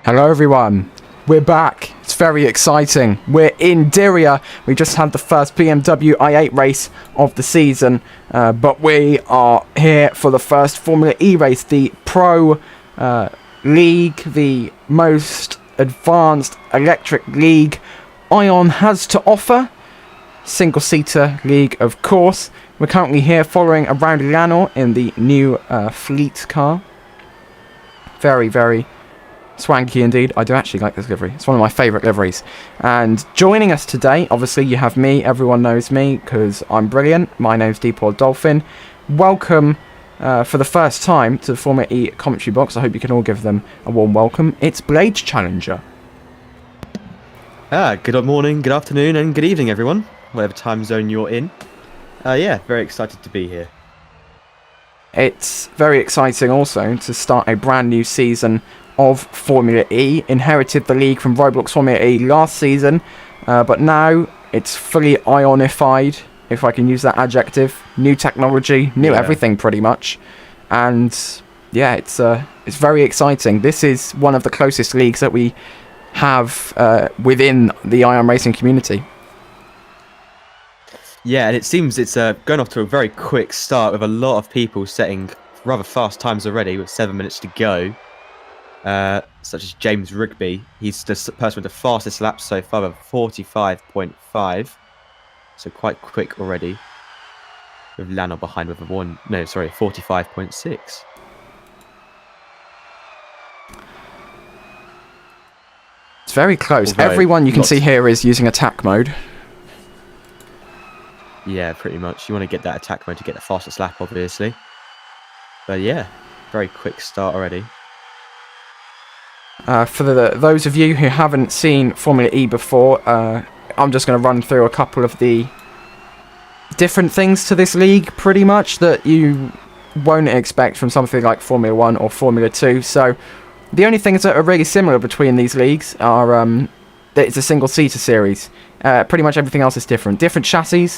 Hello everyone, we're back. It's very exciting. We're in Diriyah. We just had the first BMW i8 race of the season, but we are here for the first Formula E race, the Pro League, the most advanced electric league Ion has to offer. Single-seater league, of course. We're currently here following around Lanor in the new fleet car. Very, very swanky indeed. I do actually like this livery. It's one of my favourite liveries. And joining us today, obviously you have me. Everyone knows me because I'm brilliant. My name's Deepwater Dolphin. Welcome for the first time to the Formula E commentary box. I hope you can all give them a warm welcome. It's Blades Challenger. Good morning, good afternoon, and good evening, everyone. Whatever time zone you're in. Yeah, very excited to be here. It's very exciting also to start a brand new season of Formula E. Inherited the league from Roblox Formula E last season, but now it's fully Ionified, if I can use that adjective. New technology, new everything pretty much. And yeah, it's very exciting. This is one of the closest leagues that we have within the Ion racing community. Yeah, and it seems it's going off to a very quick start with a lot of people setting rather fast times already with 7 minutes to go. Such as James Rigby. He's the person with the fastest laps so far of 45.5. So quite quick already. With Lanor behind with a 45.6. It's very close. Although everyone you can see here is using attack mode. Yeah, pretty much. You want to get that attack mode to get the fastest lap, obviously. But yeah, very quick start already. For those of you who haven't seen Formula E before, I'm just going to run through a couple of the different things to this league, pretty much, that you won't expect from something like Formula 1 or Formula 2. So the only things that are really similar between these leagues are that it's a single-seater series. Pretty much everything else is different. Different chassis.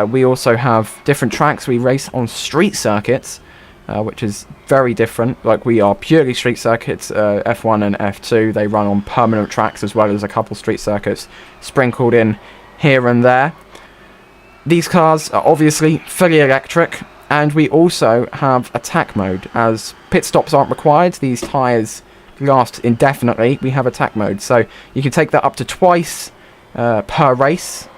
We also have different tracks. We race on street circuits, which is very different. Like, we are purely street circuits. F1 and F2, they run on permanent tracks, as well as a couple street circuits sprinkled in here and there. These cars are obviously fully electric, and we also have attack mode. As pit stops aren't required, these tyres last indefinitely. We have attack mode, so you can take that up to twice per race,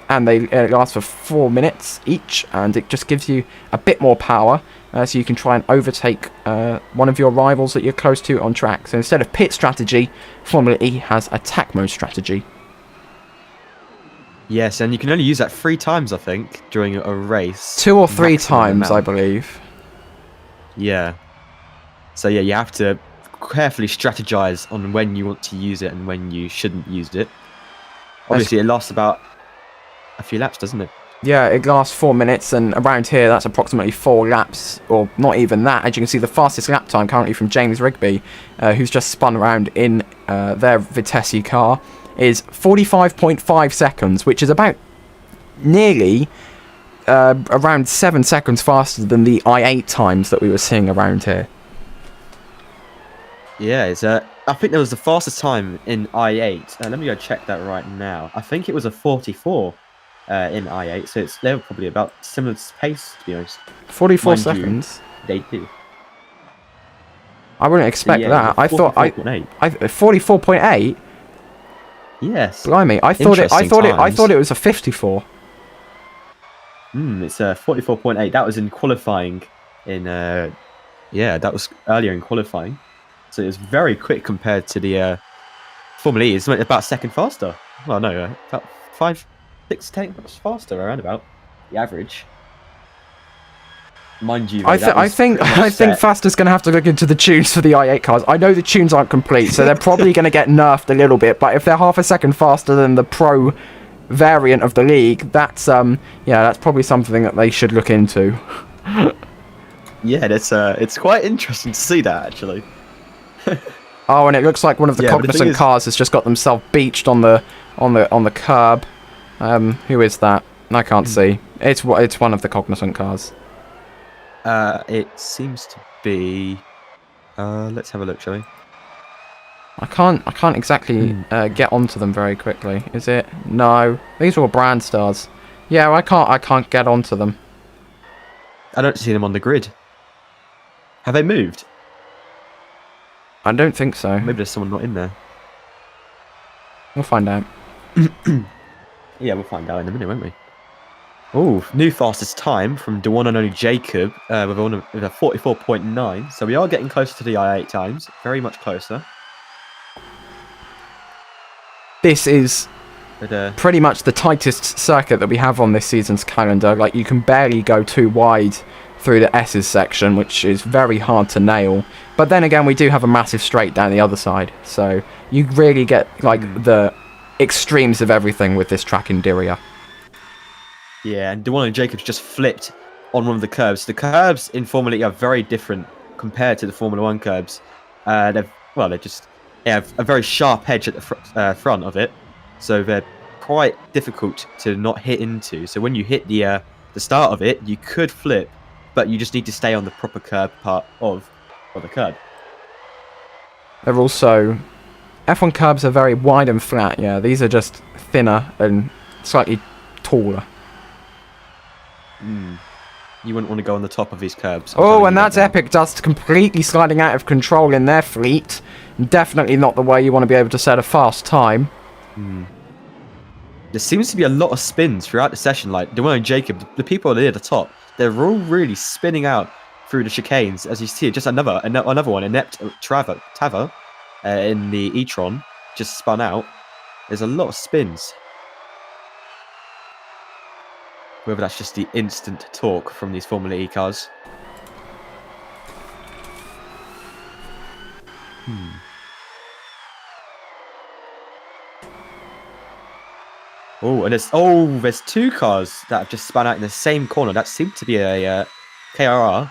and they last for 4 minutes each, and it just gives you a bit more power, so you can try and overtake one of your rivals that you're close to on track. So instead of pit strategy, Formula E has attack mode strategy. Yes, and you can only use that 3 times, I think, during a race. 2 or 3 times, I believe. Yeah. So yeah, you have to carefully strategize on when you want to use it and when you shouldn't use it. Obviously, it lasts about a few laps, doesn't it? Yeah, it lasts 4 minutes, and around here that's approximately 4 laps, or not even that. As you can see, the fastest lap time currently from James Rigby, who's just spun around in their Vitesse car, is 45.5 seconds, which is about nearly around 7 seconds faster than the i8 times that we were seeing around here. Yeah, it's I think there was the fastest time in i8. Let me go check that right now. I think it was a 44 in i8, so they're probably about similar pace, to be honest. 44 seconds? They do. I wouldn't expect that. I thought 44.8? Yes. Blimey, I thought it was a 54. It's 44.8. That was in qualifying. That was earlier in qualifying. So it was very quick compared to the Formula E. It's about a second faster. Well, no, about 5, 6, 10 faster around about the average. Mind you, I think Faster's going to have to look into the tunes for the i8 cars. I know the tunes aren't complete, so they're probably going to get nerfed a little bit. But if they're half a second faster than the Pro variant of the league, that's probably something that they should look into. Yeah, it's quite interesting to see that, actually. Oh, and it looks like one of the Cognizant cars has just got themselves beached on the curb. Who is that? I can't see. It's one of the Cognizant cars. It seems to be... let's have a look, shall we? I can't exactly get onto them very quickly. Is it? No. These are all brand stars. Yeah, I can't get onto them. I don't see them on the grid. Have they moved? I don't think so. Maybe there's someone not in there. We'll find out. Yeah, we'll find out in a minute, won't we? Oh, new fastest time from the one and only Jacob with a 44.9. So we are getting closer to the I8 times. Very much closer. This is But, pretty much the tightest circuit that we have on this season's calendar. Like, you can barely go too wide through the S's section, which is very hard to nail. But then again, we do have a massive straight down the other side. So you really get, like, the extremes of everything with this track in Diriyah. yeah, and the one and Jacob's just flipped on one of the curbs. The curbs in Formula E are very different compared to the Formula 1 curbs. They have a very sharp edge at the front of it. So they're quite difficult to not hit into. So when you hit the start of it, you could flip, but you just need to stay on the proper curb part of the curb. They're also... F1 curbs are very wide and flat, yeah. These are just thinner and slightly taller. You wouldn't want to go on the top of these curbs. Oh, and that's Epic Dust completely sliding out of control in their fleet. Definitely not the way you want to be able to set a fast time. There seems to be a lot of spins throughout the session. Like Dwayne and Jacob, the people near the top, they're all really spinning out through the chicanes. As you see, just another one, Inept Tava in the e-tron, just spun out. There's a lot of spins. Whether that's just the instant torque from these Formula E cars. Oh, and there's two cars that have just spun out in the same corner. That seemed to be a KRR,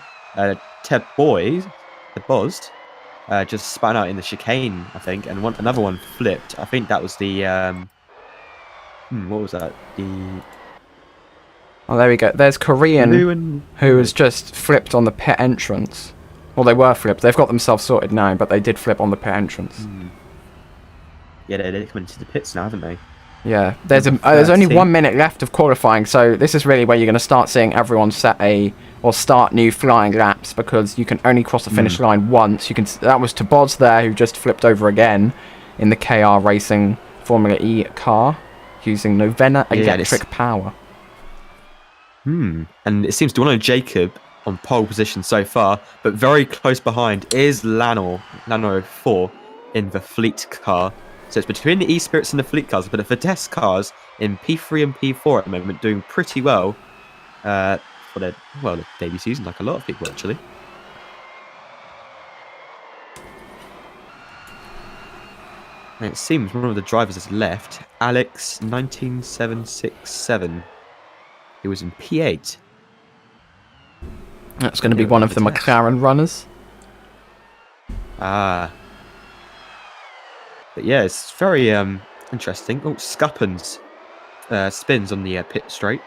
Ted Boys, the Boz, just spun out in the chicane, I think, and another one flipped. I think that was the what was that? Oh, there we go. There's Korean, who has just flipped on the pit entrance. Well, they were flipped. They've got themselves sorted now, but they did flip on the pit entrance. Yeah, they're coming into the pits now, haven't they? Yeah, there's only 1 minute left of qualifying, so this is really where you're going to start seeing everyone start new flying laps, because you can only cross the finish line once. That was to Boz there, who just flipped over again in the KR Racing Formula E car using Novena electric power. And it seems Dwayne and Jacob on pole position so far, but very close behind is Lano 4 in the fleet car. So it's between the eSpirits and the fleet cars, but the Vitesse cars in P3 and P4 at the moment doing pretty well for their debut season, like a lot of people actually. And it seems one of the drivers has left, Alex 19767. He was in P8. That's going to be one of the McLaren runners. But yeah, it's very interesting. Oh, Scuppens spins on the pit straight.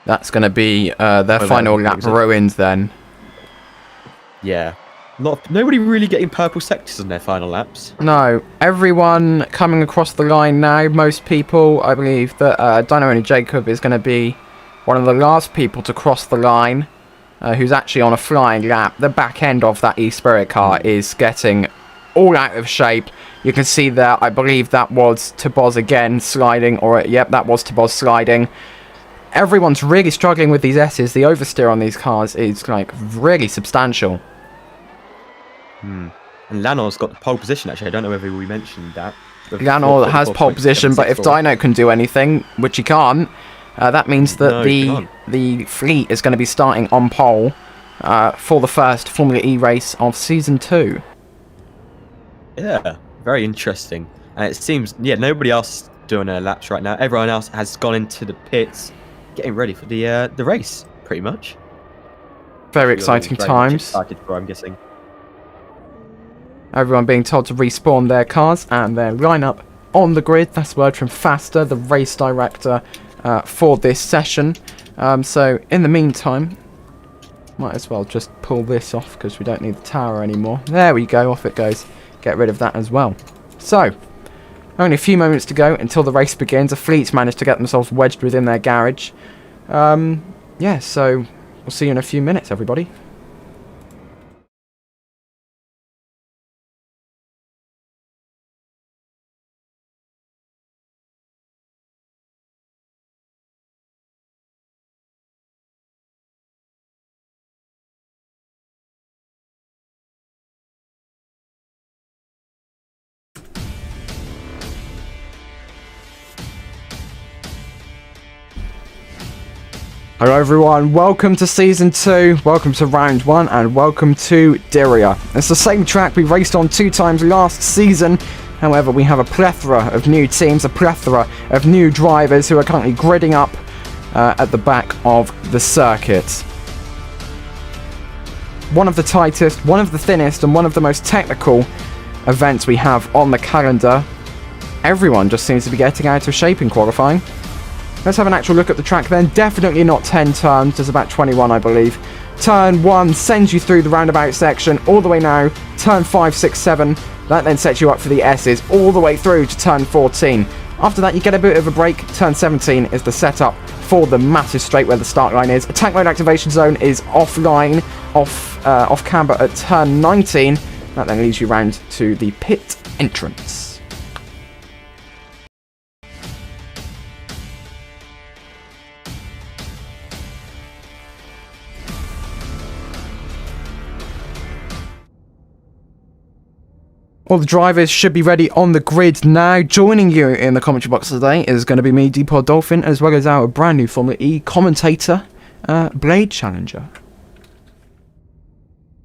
That's going to be their final lap ruined then. Yeah. Nobody really getting purple sectors on their final laps. No, everyone coming across the line now. Most people, I believe that Dino and Jacob is going to be one of the last people to cross the line, who's actually on a flying lap. The back end of that eSpirit car is getting all out of shape. You can see there, I believe that was Taboz again sliding, yep, that was Taboz sliding. Everyone's really struggling with these S's. The oversteer on these cars is like really substantial. And Lanor's got the pole position actually. I don't know whether we mentioned that. Lanor has pole position, but if Dino can do anything, which he can't, that means that the fleet is going to be starting on pole for the first Formula E race of Season 2. Yeah, very interesting. And it seems, nobody else is doing their laps right now. Everyone else has gone into the pits, getting ready for the race, pretty much. Very exciting times. Excited for, I'm guessing. Everyone being told to respawn their cars and their lineup on the grid. That's word from Faster, the race director for this session. So in the meantime, might as well just pull this off because we don't need the tower anymore. There we go, off it goes. get rid of that as well. So, only a few moments to go until the race begins. The fleets managed to get themselves wedged within their garage. Yeah, so we'll see you in a few minutes, everybody. Hello everyone, welcome to Season 2, welcome to Round 1, and welcome to Diriyah. It's the same track we raced on 2 times last season. However, we have a plethora of new teams, a plethora of new drivers who are currently gridding up at the back of the circuit. One of the tightest, one of the thinnest, and one of the most technical events we have on the calendar. Everyone just seems to be getting out of shape in qualifying. Let's have an actual look at the track then. Definitely not 10 turns, there's about 21 I believe. Turn 1 sends you through the roundabout section all the way now. Turn 5, 6, 7, that then sets you up for the S's all the way through to turn 14. After that you get a bit of a break. Turn 17 is the setup for the massive straight where the start line is. Attack mode activation zone is offline, off camber at turn 19. That then leads you round to the pit entrance. All the drivers should be ready on the grid now. Joining you in the commentary box today is going to be me, Depot Dolphin, as well as our brand new Formula E commentator, Blade Challenger.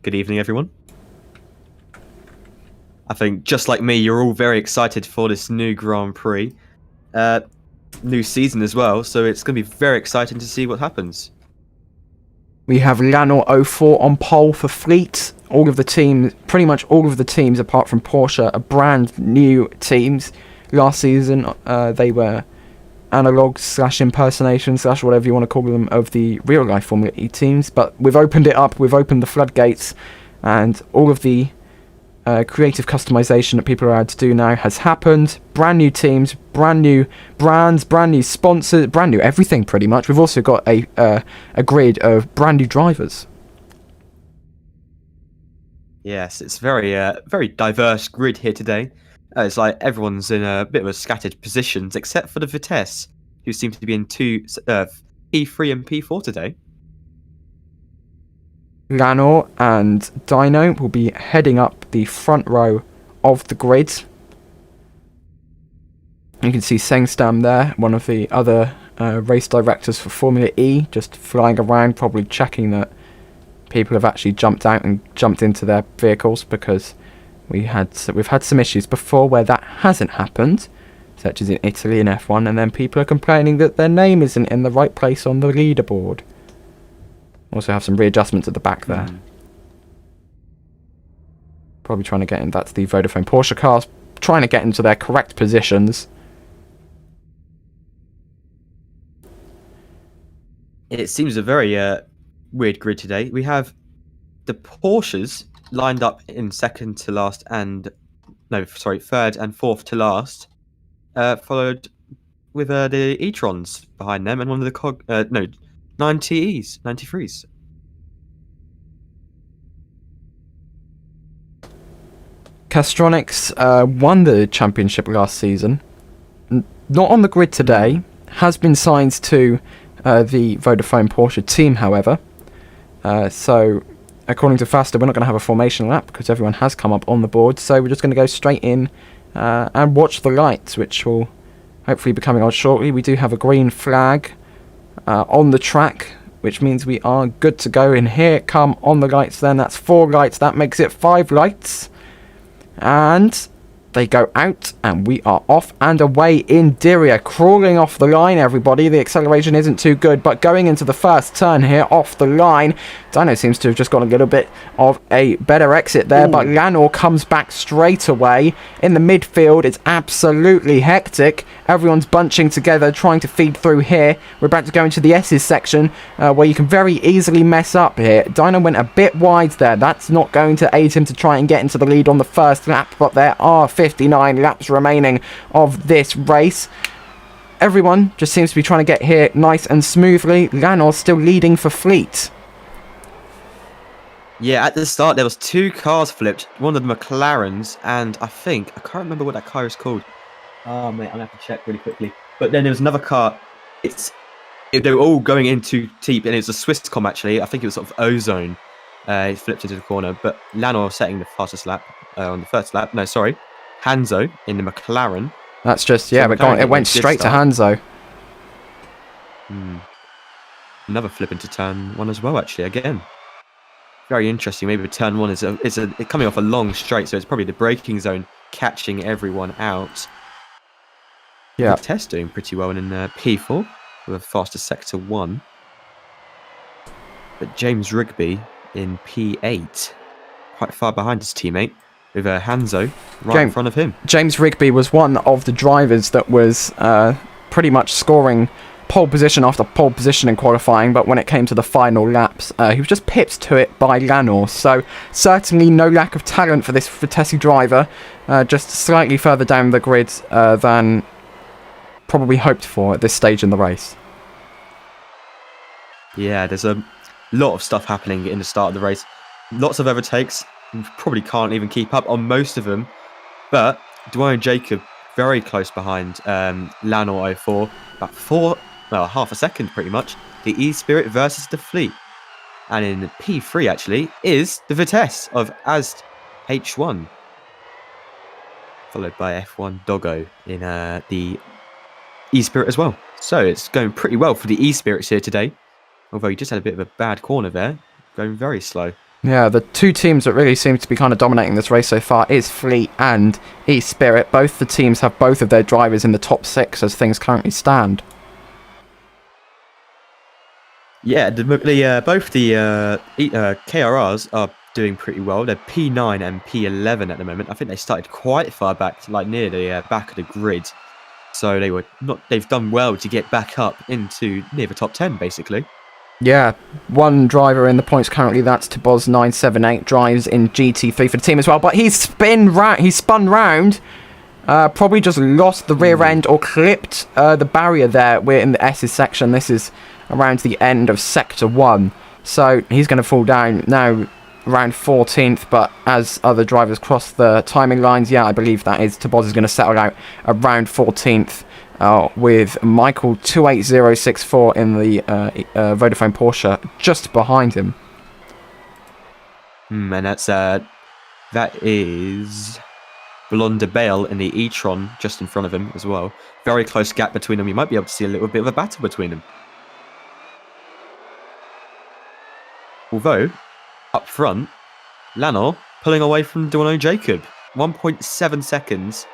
Good evening, everyone. I think, just like me, you're all very excited for this new Grand Prix. New season as well, so it's going to be very exciting to see what happens. We have Lanor 04 on pole for Fleet. All of the teams, pretty much all of the teams apart from Porsche, are brand new teams. Last season, they were analogues / impersonations / whatever you want to call them of the real life Formula E teams. But we've opened it up, we've opened the floodgates, and all of the creative customization that people are allowed to do now has happened. Brand new teams, brand new brands, brand new sponsors, brand new everything pretty much. We've also got a grid of brand new drivers. Yes, it's very diverse grid here today. It's like everyone's in a bit of a scattered positions, except for the Vitesse, who seem to be in P3 and P4 today. Lanor and Dino will be heading up the front row of the grid. You can see Sengstam there, one of the other race directors for Formula E, just flying around, probably checking that people have actually jumped out and jumped into their vehicles, because we've had some issues before where that hasn't happened, such as in Italy in F1, and then people are complaining that their name isn't in the right place on the leaderboard. Also have some readjustments at the back there. Probably trying to get in. That's the Vodafone Porsche cars, trying to get into their correct positions. It seems a very weird grid today. We have the Porsches lined up in third and fourth to last, followed with the e-trons behind them and one of the 90Es, 93s. Castronics won the championship last season. Not on the grid today. Has been signed to the Vodafone Porsche team, however. So, according to Faster, we're not going to have a formation lap because everyone has come up on the board. So we're just going to go straight in and watch the lights, which will hopefully be coming on shortly. We do have a green flag on the track, which means we are good to go. And here it come on the lights then. That's 4 lights. That makes it 5 lights. And they go out, and we are off and away in Diriyah. Crawling off the line, everybody. The acceleration isn't too good, but going into the first turn here off the line, Dino seems to have just got a little bit of a better exit there, but Lanor comes back straight away. In the midfield, it's absolutely hectic. Everyone's bunching together, trying to feed through here. We're about to go into the S's section, where you can very easily mess up here. Dino went a bit wide there. That's not going to aid him to try and get into the lead on the first lap, but there are 59 laps remaining of this race. Everyone just seems to be trying to get here nice and smoothly. Lanor still leading for Fleet. Yeah, at the start there was 2 cars flipped, one of the McLarens, and I can't remember what that car is called. Oh mate, I'm gonna have to check really quickly. But then there was another car. They were all going in too deep, and it was a Swisscom actually. I think it was sort of Ozone. It flipped into the corner, but Lanor setting the fastest lap on the first lap. No, sorry, Hanzo in the McLaren. That's just, yeah, but it went straight to Hanzo. Another flip into turn 1 as well, actually, again. Very interesting. Maybe turn 1 is coming off a long straight, so it's probably the braking zone catching everyone out. Yeah. Test doing pretty well in P4 with a faster sector 1. But James Rigby in P8, quite far behind his teammate, with Hanzo in front of him. James Rigby was one of the drivers that was pretty much scoring pole position after pole position in qualifying, but when it came to the final laps, he was just pipped to it by Lanor. So certainly no lack of talent for this Vitesse driver, just slightly further down the grid than probably hoped for at this stage in the race. Yeah, there's a lot of stuff happening in the start of the race. Lots of overtakes. Probably can't even keep up on most of them. But Dwayne Jacob very close behind Lanor 04. About half a second pretty much. The E-Spirit versus the Fleet. And in P3 actually is the Vitesse of Ast H1. Followed by F1 Doggo in the E-Spirit as well. So it's going pretty well for the E-Spirits here today. Although he just had a bit of a bad corner there. Going very slow. Yeah, the 2 teams that really seem to be kind of dominating this race so far is Fleet and E-Spirit. Both the teams have both of their drivers in the top 6 as things currently stand. Yeah, both the KRRs are doing pretty well. They're P9 and P11 at the moment. I think they started quite far back, like near the back of the grid. So they've done well to get back up into near the top 10, basically. Yeah, one driver in the points currently, that's Taboz978, drives in GT3 for the team as well, but he's spun round, probably just lost the rear end or clipped the barrier there. We're in the S's section. This is around the end of sector 1, so he's going to fall down now around 14th, but as other drivers cross the timing lines, yeah, I believe that is Taboz is going to settle out around 14th. With Michael 28064 in the Vodafone Porsche just behind him. And that is Blonde Bale in the e-tron just in front of him as well. Very close gap between them. You might be able to see a little bit of a battle between them. Although, up front, Lanor pulling away from Dwayne Jacob. 1.7 seconds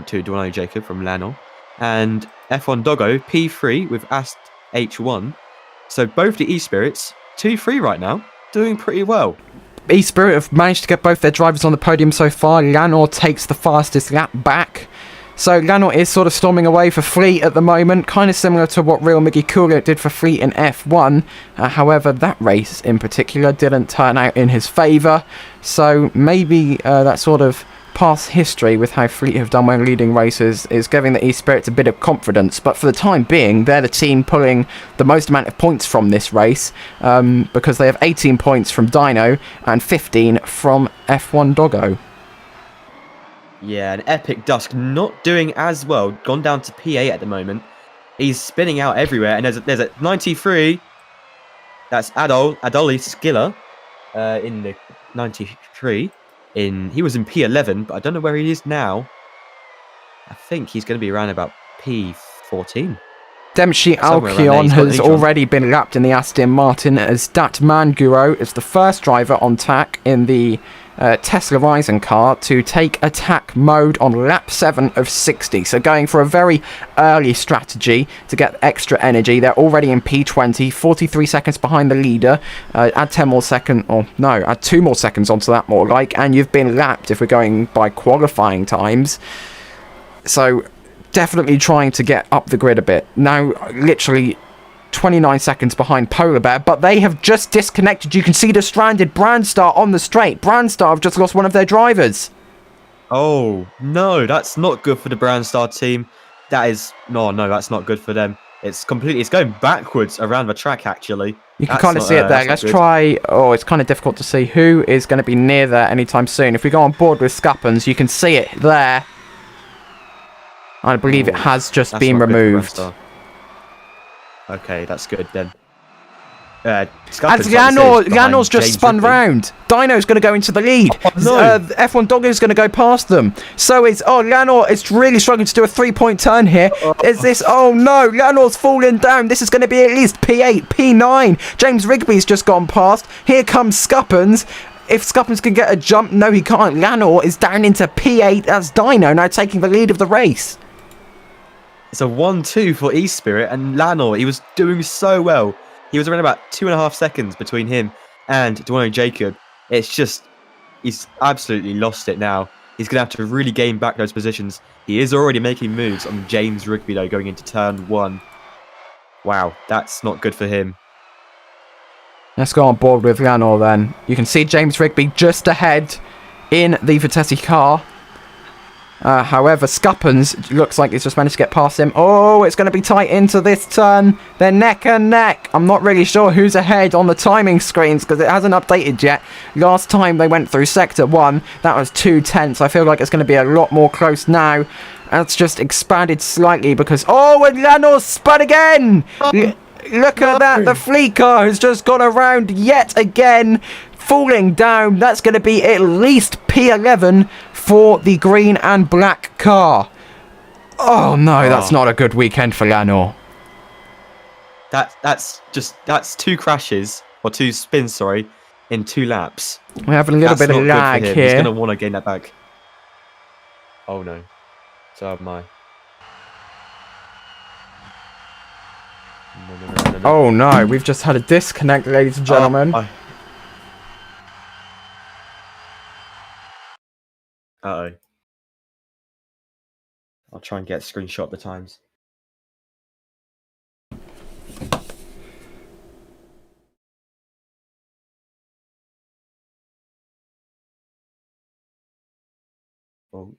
to Dwayne Jacob from Lanor. And F1 Doggo, P3 with Ast H1. So both the E-Spirits, 2-3 right now, doing pretty well. E-Spirit have managed to get both their drivers on the podium so far. Lanor takes the fastest lap back. So Lanor is sort of storming away for Fleet at the moment, kind of similar to what Real Miggy Coolio did for Fleet in F1. However, that race in particular didn't turn out in his favour. So maybe that sort of past history with how Fleet have done when leading races is giving the E-Spirits a bit of confidence, but for the time being they're the team pulling the most amount of points from this race, because they have 18 points from Dino and 15 from F1 Doggo. Yeah, and Epic Dusk not doing as well, gone down to P8 at the moment. He's spinning out everywhere, and there's a 93, that's Adoli Skiller in the 93. He was in P11, but I don't know where he is now. I think he's going to be around about P14. Dempsey Somewhere around there, Alkion he's got has the lead on. already been lapped in the Aston Martin, as Dat Manguro is the first driver on tack in the Tesla Rising car to take attack mode on lap 7 of 60. So going for a very early strategy to get extra energy. They're already in P20, 43 seconds behind the leader. Add 10 more seconds, or no, add 2 more seconds onto that more like, and you've been lapped if we're going by qualifying times. So definitely trying to get up the grid a bit. Now, literally 29 seconds behind Polar Bear, but they have just disconnected. You can see the stranded Brandstar on the straight. Brandstar have just lost one of their drivers. Oh, no, that's not good for the Brandstar team. That is... No, that's not good for them. It's going backwards around the track, actually. You can kind of see it there. Let's try... Oh, it's kind of difficult to see who is going to be near there anytime soon. If we go on board with Scuppens, you can see it there. I believe it has just been removed. Okay, that's good then. And Llanor's just spun round. Dino's going to go into the lead. Oh, no. F1 Doggo is going to go past them. So it's... Oh, Llanor is really struggling to do a 3-point turn here. Is this... Oh, no. Llanor's falling down. This is going to be at least P8, P9. James Rigby's just gone past. Here comes Scuppens. If Scuppens can get a jump... No, he can't. Llanor is down into P8. That's Dino now taking the lead of the race. It's a 1-2 for eSpirit, and Llanor, he was doing so well. He was around about 2.5 seconds between him and Dwayne Jacob. It's just, he's absolutely lost it now. He's going to have to really gain back those positions. He is already making moves on James Rigby, though, going into turn 1. Wow, that's not good for him. Let's go on board with Llanor then. You can see James Rigby just ahead in the Vitesse car. However, Scuppens looks like he's just managed to get past him. Oh, it's going to be tight into this turn. They're neck and neck. I'm not really sure who's ahead on the timing screens because it hasn't updated yet. Last time they went through Sector 1, that was 2/10. I feel like it's going to be a lot more close now. That's just expanded slightly because... Oh, and Llanor's spun again! Look at that. The fleet car has just gone around yet again, falling down. That's going to be at least P11 for the green and black car. Oh no, that's not a good weekend for Llanor. That's 2 crashes, or 2 spins, sorry, in 2 laps. We're having a little bit of lag here. He's going to want to gain that back. Oh no. So am I. No. Oh no, we've just had a disconnect, ladies and gentlemen. Uh-oh. I'll try and get a screenshot of the times. Oh.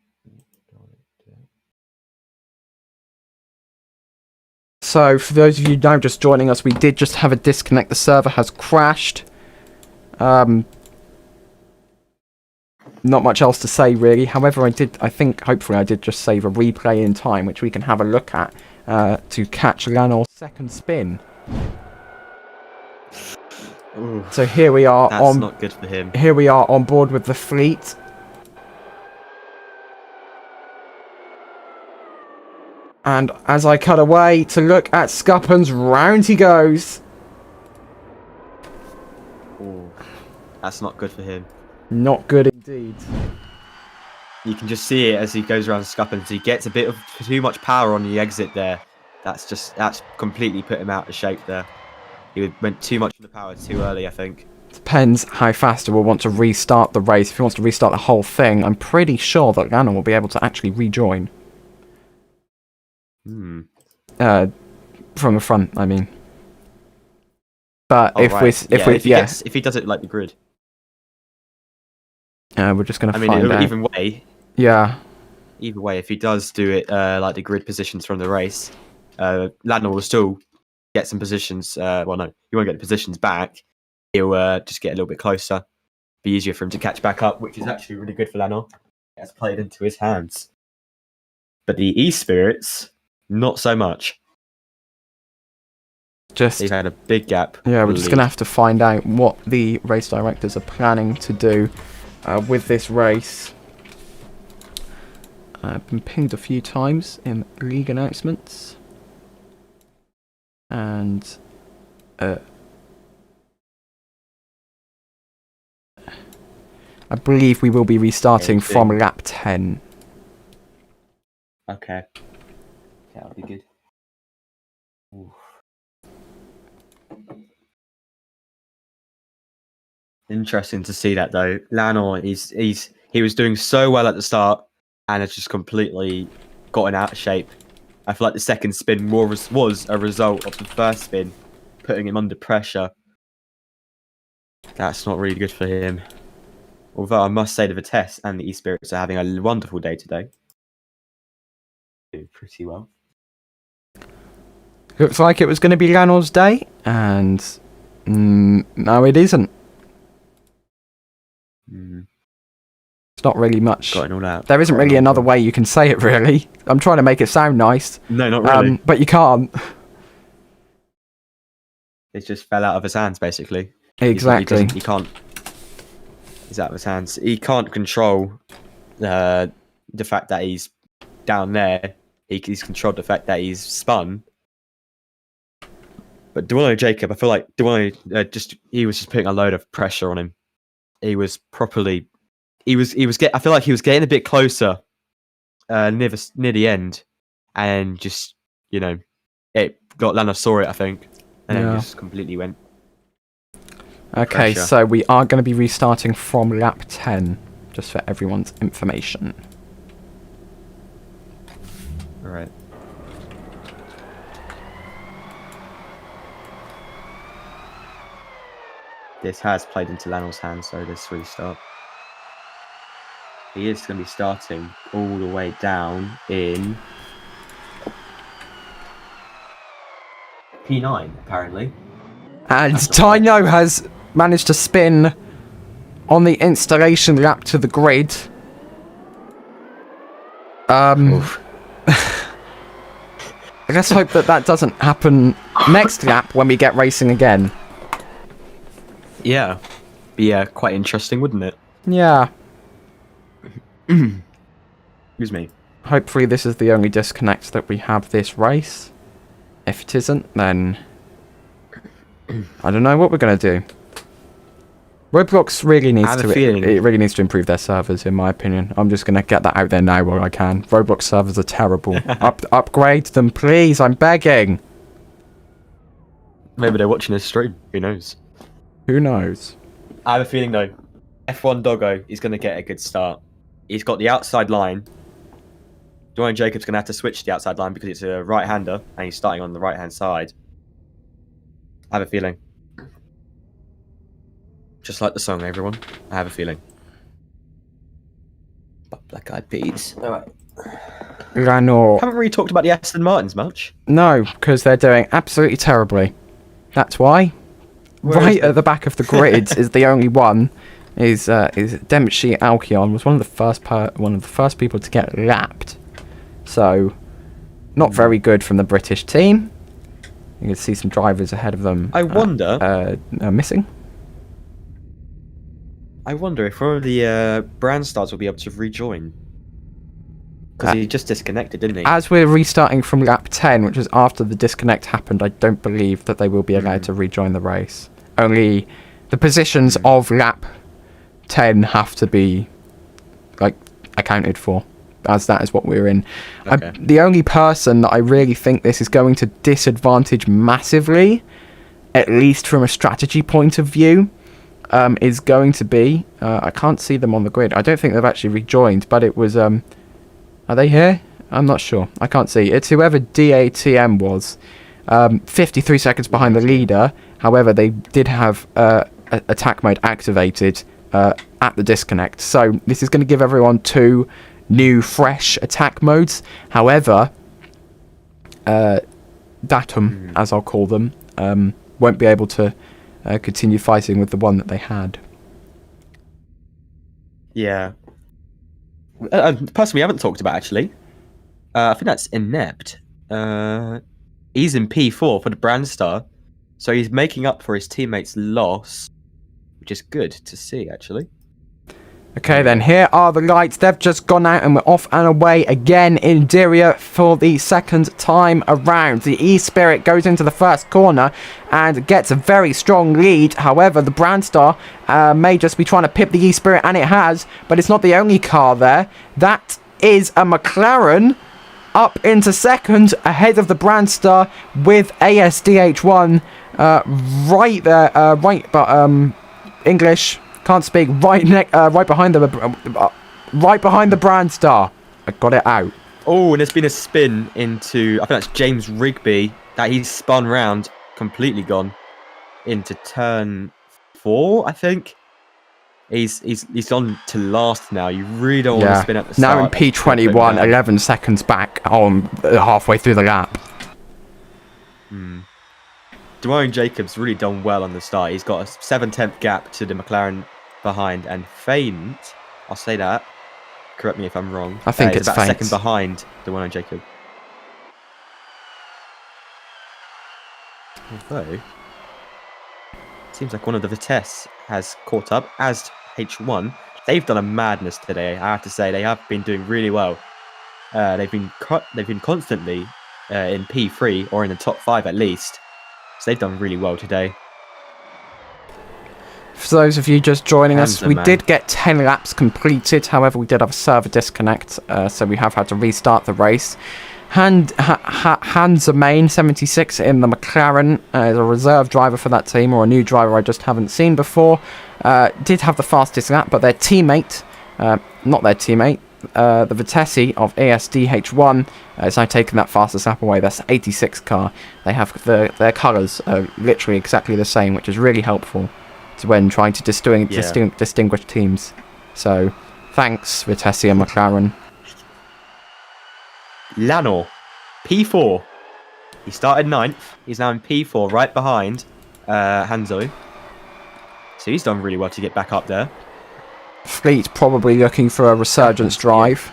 So, for those of you now just joining us, we did just have a disconnect. The server has crashed. Not much else to say, really. However, hopefully I did just save a replay in time, which we can have a look at to catch Llanor's second spin. Ooh, so here we are. That's not good for him. Here we are on board with the fleet. And as I cut away to look at Scuppens, round he goes. Ooh, that's not good for him. Not good indeed. You can just see it as he goes around Scuppens. He gets a bit of too much power on the exit there. That's completely put him out of shape there. He went too much of the power too early, I think. Depends how fast he will want to restart the race. If he wants to restart the whole thing, I'm pretty sure that Llanor will be able to actually rejoin. From the front, I mean. But if he does it like the grid. We're just going to find out. Either way. Yeah. Either way, if he does do it like the grid positions from the race, Llanor will still get some positions. Well, no, he won't get the positions back. He'll just get a little bit closer. Be easier for him to catch back up, which is actually really good for Llanor. It has played into his hands. But the eSpirits, not so much. They've had a big gap. Yeah, we're just going to have to find out what the race directors are planning to do with this race. I've been pinged a few times in league announcements. And I believe we will be restarting from lap 10. Okay. That'll be good. Oof. Interesting to see that though. Lanor, he was doing so well at the start and has just completely gotten out of shape. I feel like the second spin was a result of the first spin, putting him under pressure. That's not really good for him. Although I must say the Vitesse and the eSpirits are having a wonderful day today. Doing pretty well. Looks like it was going to be Lanor's day, and no, it isn't. It's not really much. Got it all out. There isn't really another way you can say it, really. I'm trying to make it sound nice. No, not really. But you can't. It just fell out of his hands, basically. Exactly. He can't. He's out of his hands. He can't control the fact that he's down there. He's controlled the fact that he's spun. But Duano Jacob, I feel like Duano he was just putting a load of pressure on him. He was properly. I feel like he was getting a bit closer near the end, and just it got Lana saw it, I think, and then just completely went. Okay, pressure. So we are going to be restarting from lap 10, just for everyone's information. All right. This has played into Lanor's hands, so this restart. He is going to be starting all the way down in P9, apparently. And Dino has managed to spin on the installation lap to the grid. Let's hope that doesn't happen next lap when we get racing again. Yeah. Be quite interesting, wouldn't it? Yeah. Excuse me. Hopefully this is the only disconnect that we have this race. If it isn't, then I don't know what we're going to do. Roblox really needs to improve their servers, in my opinion. I'm just going to get that out there now while I can. Roblox servers are terrible. Upgrade them, please. I'm begging. Maybe they're watching this stream. Who knows? Who knows? I have a feeling, though, F1 Doggo is going to get a good start. He's got the outside line. Dwayne Jacobs going to have to switch to the outside line because it's a right-hander, and he's starting on the right-hand side. I have a feeling. Just like the song, everyone. I have a feeling. But Black Eyed Peas. All right. Lanor. Haven't really talked about the Aston Martins much. No, because they're doing absolutely terribly. That's why. Right at the back of the grid is the only one. Is Dempsey Alkion was one of the first people to get lapped. So, not very good from the British team. You can see some drivers ahead of them. I wonder. Missing. I wonder if one of the brand stars will be able to rejoin. Because he just disconnected, didn't he? As we're restarting from lap 10, which is after the disconnect happened, I don't believe that they will be allowed to rejoin the race. Only the positions of lap 10 have to be accounted for, as that is what we're in. Okay. The only person that I really think this is going to disadvantage massively, at least from a strategy point of view, is going to be I can't see them on the grid. I don't think they've actually rejoined, but it was are they here? I'm not sure. I can't see. It's whoever DATM was. 53 seconds behind the leader. However, they did have attack mode activated at the disconnect. So this is going to give everyone 2 new, fresh attack modes. However, Datum, as I'll call them, won't be able to continue fighting with the one that they had. Yeah. Person we haven't talked about, actually. I think that's Inept. He's in P4 for the brand star. So he's making up for his teammates' loss, which is good to see, actually. Okay, then here are the lights. They've just gone out and we're off and away again in Diriyah for the second time around. The E-Spirit goes into the first corner and gets a very strong lead. However, the Brandstar may just be trying to pip the E-Spirit, and it has, but it's not the only car there. That is a McLaren up into second ahead of the Brandstar with ASDH1 right there, English. Can't speak. Right behind the Brandstar. I got it out. Oh, and there's been a spin into, I think that's James Rigby, that he's spun round, completely gone into turn 4, I think. He's on to last now. You really don't want to spin at the start. Now in P21, 11 seconds back on halfway through the lap. Dwayne Jacobs really done well on the start. He's got a 7/10 gap to the McLaren behind, and Faint, I'll say that. Correct me if I'm wrong. I think it's about Faint. a second behind Dwayne Jacob. Although, it seems like one of the Vitesse has caught up, as H1. They've done a madness today. I have to say they have been doing really well. They've been constantly in P3 or in the top 5 at least. So they've done really well today. For those of you just joining us, we did get 10 laps completed. However, we did have a server disconnect, so we have had to restart the race. Hans Main 76 in the McLaren is a reserve driver for that team, or a new driver I just haven't seen before. Did have the fastest lap, but their teammate, not their teammate, the Vitesse of ASDH1 is now taking that fastest lap away. That's 86 car. They have their colours are literally exactly the same, which is really helpful to when trying to distinguish teams. So thanks, Vitesse and McLaren. Lanor, P4. He started 9th. He's now in P4, right behind Hanzo. So he's done really well to get back up there. Fleet probably looking for a resurgence drive.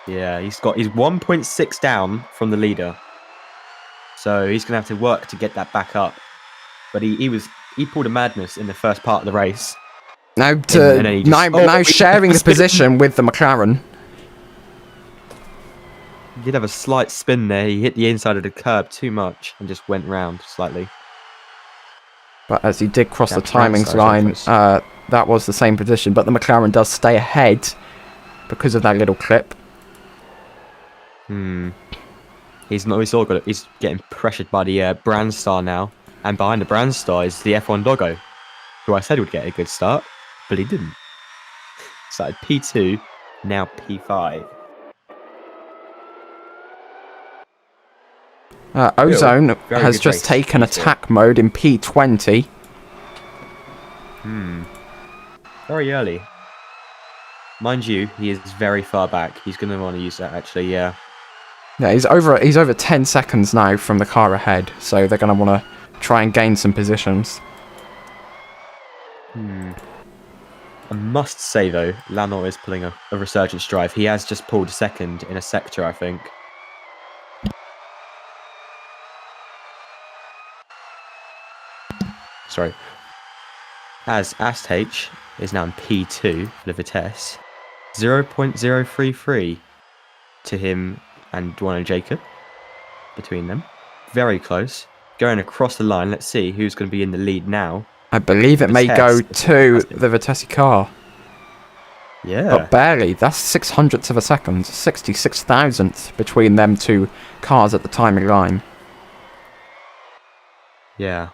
Yeah, he's 1.6 down from the leader. So he's gonna have to work to get that back up. But he pulled a madness in the first part of the race. Now sharing the position with the McLaren. He did have a slight spin there. He hit the inside of the curb too much and just went round slightly. But as he did cross the timings line, that was the same position. But the McLaren does stay ahead because of that little clip. He's getting pressured by the Brandstar now. And behind the Brandstar is the F1 Doggo, who I said would get a good start, but he didn't. Started P2, now P5. Ozone has just taken attack mode in P20. Very early. Mind you, he is very far back. He's going to want to use that, actually, yeah. Yeah, he's over 10 seconds now from the car ahead, so they're going to want to try and gain some positions. I must say, though, Lanor is pulling a resurgence drive. He has just pulled second in a sector, I think. Sorry. As Ast-H is now in P2 for the Vitesse. 0.033 to him and Dwayne Jacob. Between them. Very close. Going across the line. Let's see who's going to be in the lead now. I believe it may go to the Vitesse car. Yeah. But barely. That's 600ths of a second. 66,000th between them two cars at the timing line. Yeah.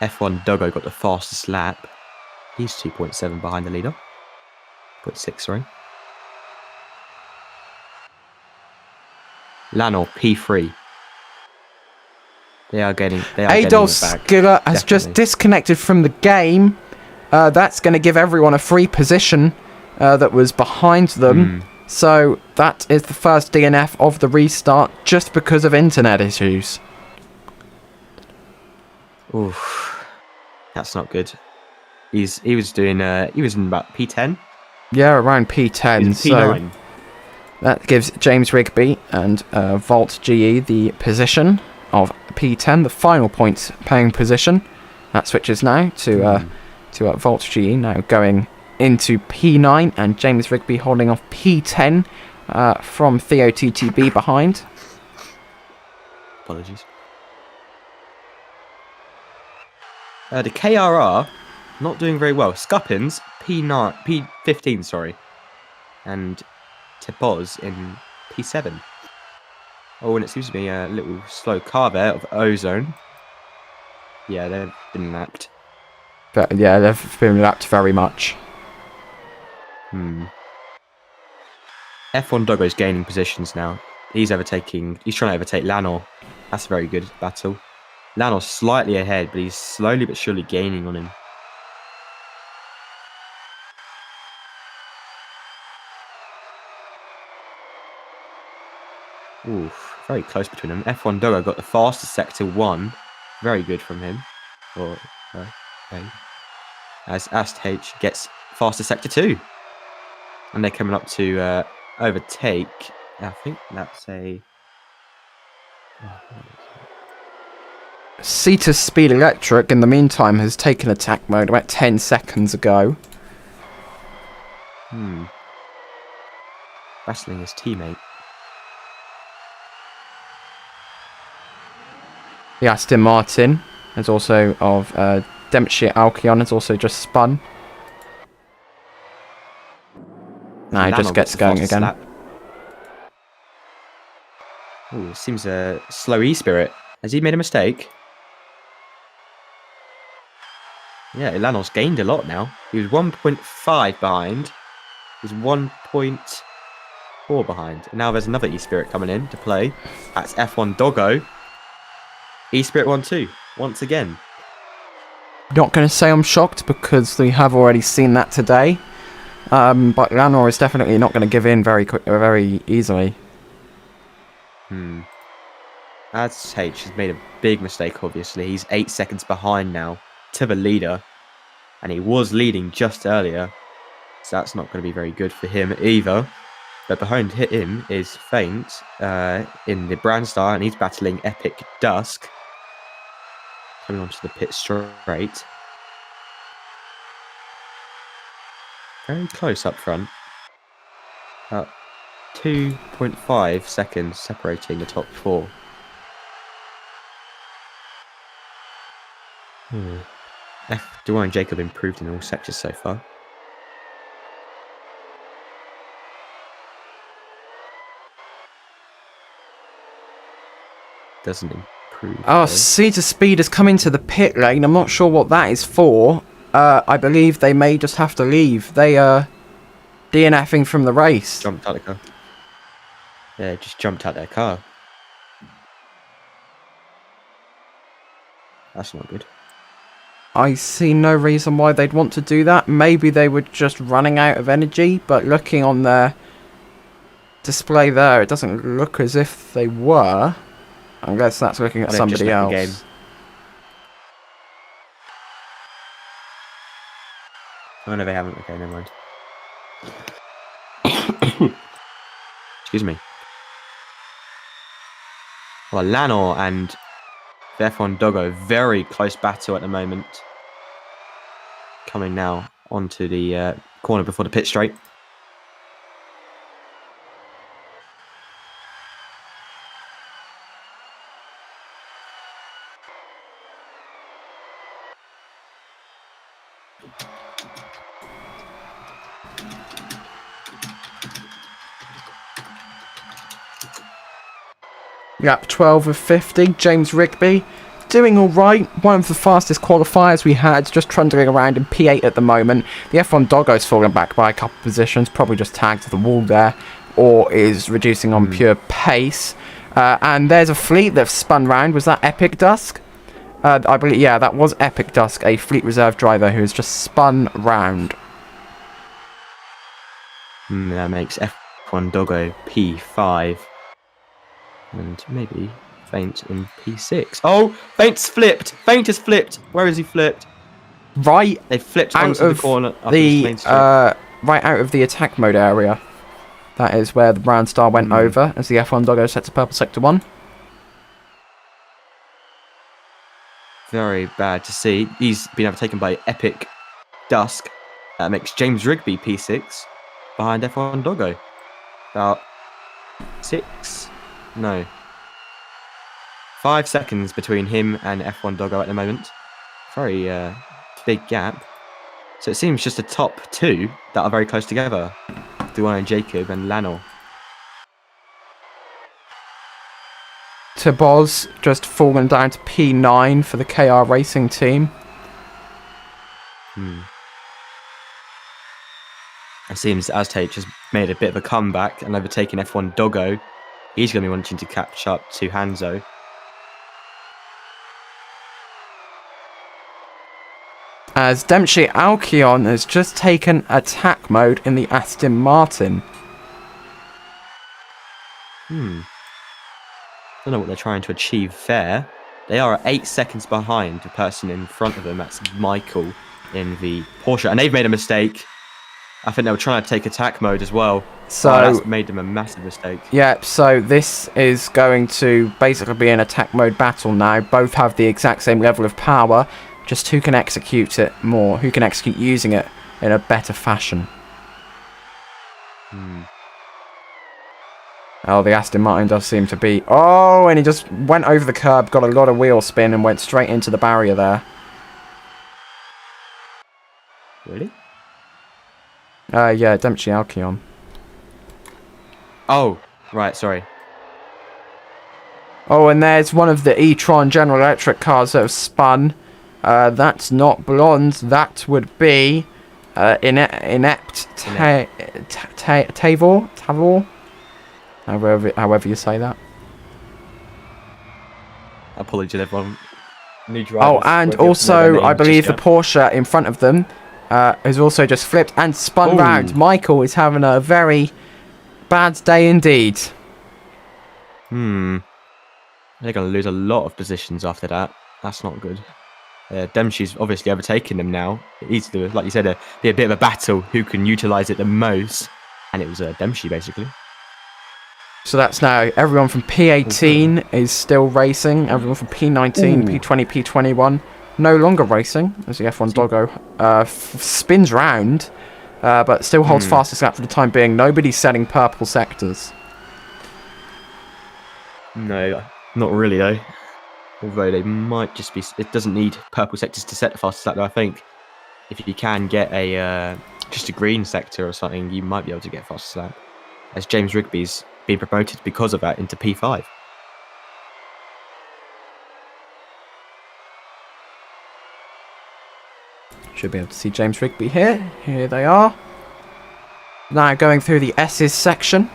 F1 Doggo got the fastest lap. He's 2.7 behind the leader. 0.6, sorry. Lanor, P3. They are getting it back. Skiller has just disconnected from the game. That's going to give everyone a free position that was behind them. So that is the first DNF of the restart just because of internet issues. Oof, that's not good. He was in about P10. Yeah, around P10. P9. So that gives James Rigby and Volt GE the position of P10, the final points paying position. That switches now to to Voltg now going into P9, and James Rigby holding off P10 from Theo TTB behind. Apologies. The KRR not doing very well. Scuppins P15, sorry, and Teboz in P7. Oh, and it seems to be a little slow car there of Ozone. Yeah, they've been lapped. But yeah, they've been lapped very much. F1 Doggo's gaining positions now. He's trying to overtake Lanor. That's a very good battle. Lanor's slightly ahead, but he's slowly but surely gaining on him. Oof, very close between them. F1 Doggo got the fastest sector 1. Very good from him. As H gets fastest sector 2. And they're coming up to overtake. I think that's a... Cetus Speed Electric, in the meantime, has taken attack mode about 10 seconds ago. Wrestling his teammate. The Aston Martin is also of Dempsey Alkion has also just spun. Now he just gets going again. Oh, seems a slow E-Spirit. Has he made a mistake? Yeah, Ilanos gained a lot now. He was 1.5 behind. He's 1.4 behind. And now there's another E-Spirit coming in to play. That's F1 Doggo. E-Spirit 1-2, once again. Not going to say I'm shocked because we have already seen that today. But Lanor is definitely not going to give in very easily. As H has made a big mistake, obviously. He's 8 seconds behind now to the leader. And he was leading just earlier. So that's not going to be very good for him either. But behind him is Faint in the Brandstar, and he's battling Epic Dusk. Coming onto the pit straight. Very close up front. About 2.5 seconds separating the top 4. Duan and Jacob improved in all sectors so far. Doesn't improve. Oh, Cetus Speed has come into the pit lane. I'm not sure what that is for. I believe they may just have to leave. They are DNFing from the race. Jumped out of the car. Yeah, just jumped out their car. That's not good. I see no reason why they'd want to do that. Maybe they were just running out of energy, but looking on their display there, it doesn't look as if they were. I guess that's looking at somebody else. Oh no, they haven't. Okay, never mind. Excuse me. Well, Lanor and F1 Doggo, very close battle at the moment. Coming now onto the corner before the pit straight. Lap 12 of 50, James Rigby doing alright. One of the fastest qualifiers we had, just trundling around in P8 at the moment. The F1 Doggo's fallen back by a couple of positions, probably just tagged to the wall there, or is reducing on pure pace. And there's a fleet that's spun round. Was that Epic Dusk? I believe, yeah, that was Epic Dusk, a fleet reserve driver who has just spun round. That makes F1 Doggo P5. And maybe Faint in P6. Oh, Faint's flipped. Faint has flipped. Where is he flipped? Right. They flipped onto the corner. Right out of the attack mode area. That is where the Brown Star went over as the F1 Doggo set to purple sector 1. Very bad to see. He's been overtaken by Epic Dusk. That makes James Rigby P6 behind F1 Doggo. About 5 seconds between him and F1 Doggo at the moment. Very big gap. So it seems just the top two that are very close together. Duane and Jacob and Lanor. Taboz just fallen down to P9 for the KR Racing team. It seems Aztate just made a bit of a comeback and overtaken F1 Doggo. He's going to be wanting to catch up to Hanzo. As Dempsey Alkion has just taken attack mode in the Aston Martin. Don't know what they're trying to achieve there. They are 8 seconds behind the person in front of them. That's Michael in the Porsche. And they've made a mistake. I think they were trying to take attack mode as well. So that's made them a massive mistake. Yeah, so this is going to basically be an attack mode battle now. Both have the exact same level of power. Just who can execute it more, who can execute using it in a better fashion. Oh, the Aston Martin does seem to be... Oh, and he just went over the curb, got a lot of wheel spin and went straight into the barrier there. Really? Yeah, Dempsey Alkion. Oh, right, sorry. Oh, and there's one of the e-tron General Electric cars that have spun. That's not Blonde. That would be Inept Tavor. However you say that. Apologies, everyone. New drivers. Oh, and also, I believe the Porsche in front of them has also just flipped and spun round. Michael is having a very bad day indeed. They're going to lose a lot of positions after that. That's not good. Dempsey's obviously overtaking them now. It needs to, like you said, be a bit of a battle who can utilise it the most. And it was Dempsey, basically. So that's now everyone from P18 is still racing. Everyone from P19, P20, P21 no longer racing as the F1 Doggo spins round, but still holds fastest lap for the time being. Nobody's setting purple sectors. No, not really though. Although they might just be... It doesn't need purple sectors to set the fastest lap though. I think if you can get a just a green sector or something, you might be able to get fastest lap. As James Rigby's been promoted because of that into P5. Should be able to see James Rigby here. Here they are. Now going through the S's section.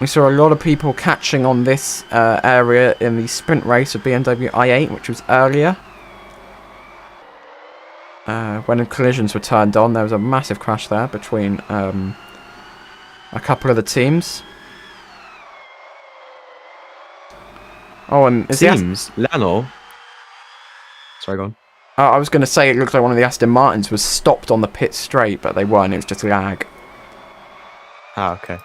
We saw a lot of people catching on this area in the sprint race of BMW i8, which was earlier. When the collisions were turned on, there was a massive crash there between a couple of the teams. Oh, and it seems Lanor... Sorry, go on. I was going to say it looked like one of the Aston Martins was stopped on the pit straight, but they weren't. It was just lag. Ah, okay.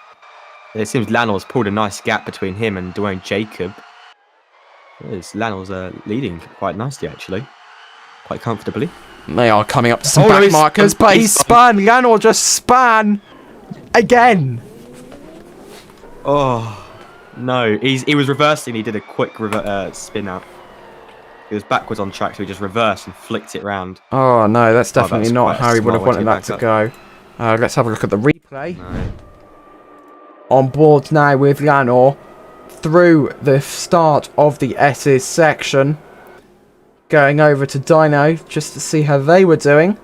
It seems Lanor's pulled a nice gap between him and Duane Jacob. Lanor's leading quite nicely, actually. Quite comfortably. They are coming up to some back markers, but he's spun. Lanor just spun again. Oh, no. He was reversing. He did a quick spin out. He was backwards on track, so he just reversed and flicked it round. Oh, no. That's definitely not how he would have wanted that to go. Let's have a look at the replay. No. On board now with Lanor through the start of the S's section. Going over to Dyno just to see how they were doing.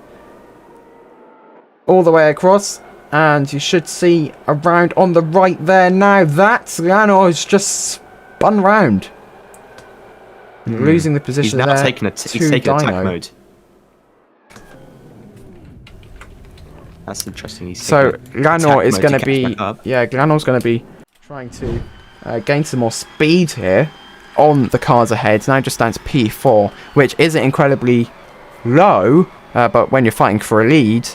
All the way across. And you should see around on the right there now. That's Lanor who's just spun round. Losing the position he's now there taken attack mode. That's interesting. So Lanor is going to be... Yeah, Lanor's going to be trying to gain some more speed here on the cars ahead. Now just down to P4, which isn't incredibly low, but when you're fighting for a lead,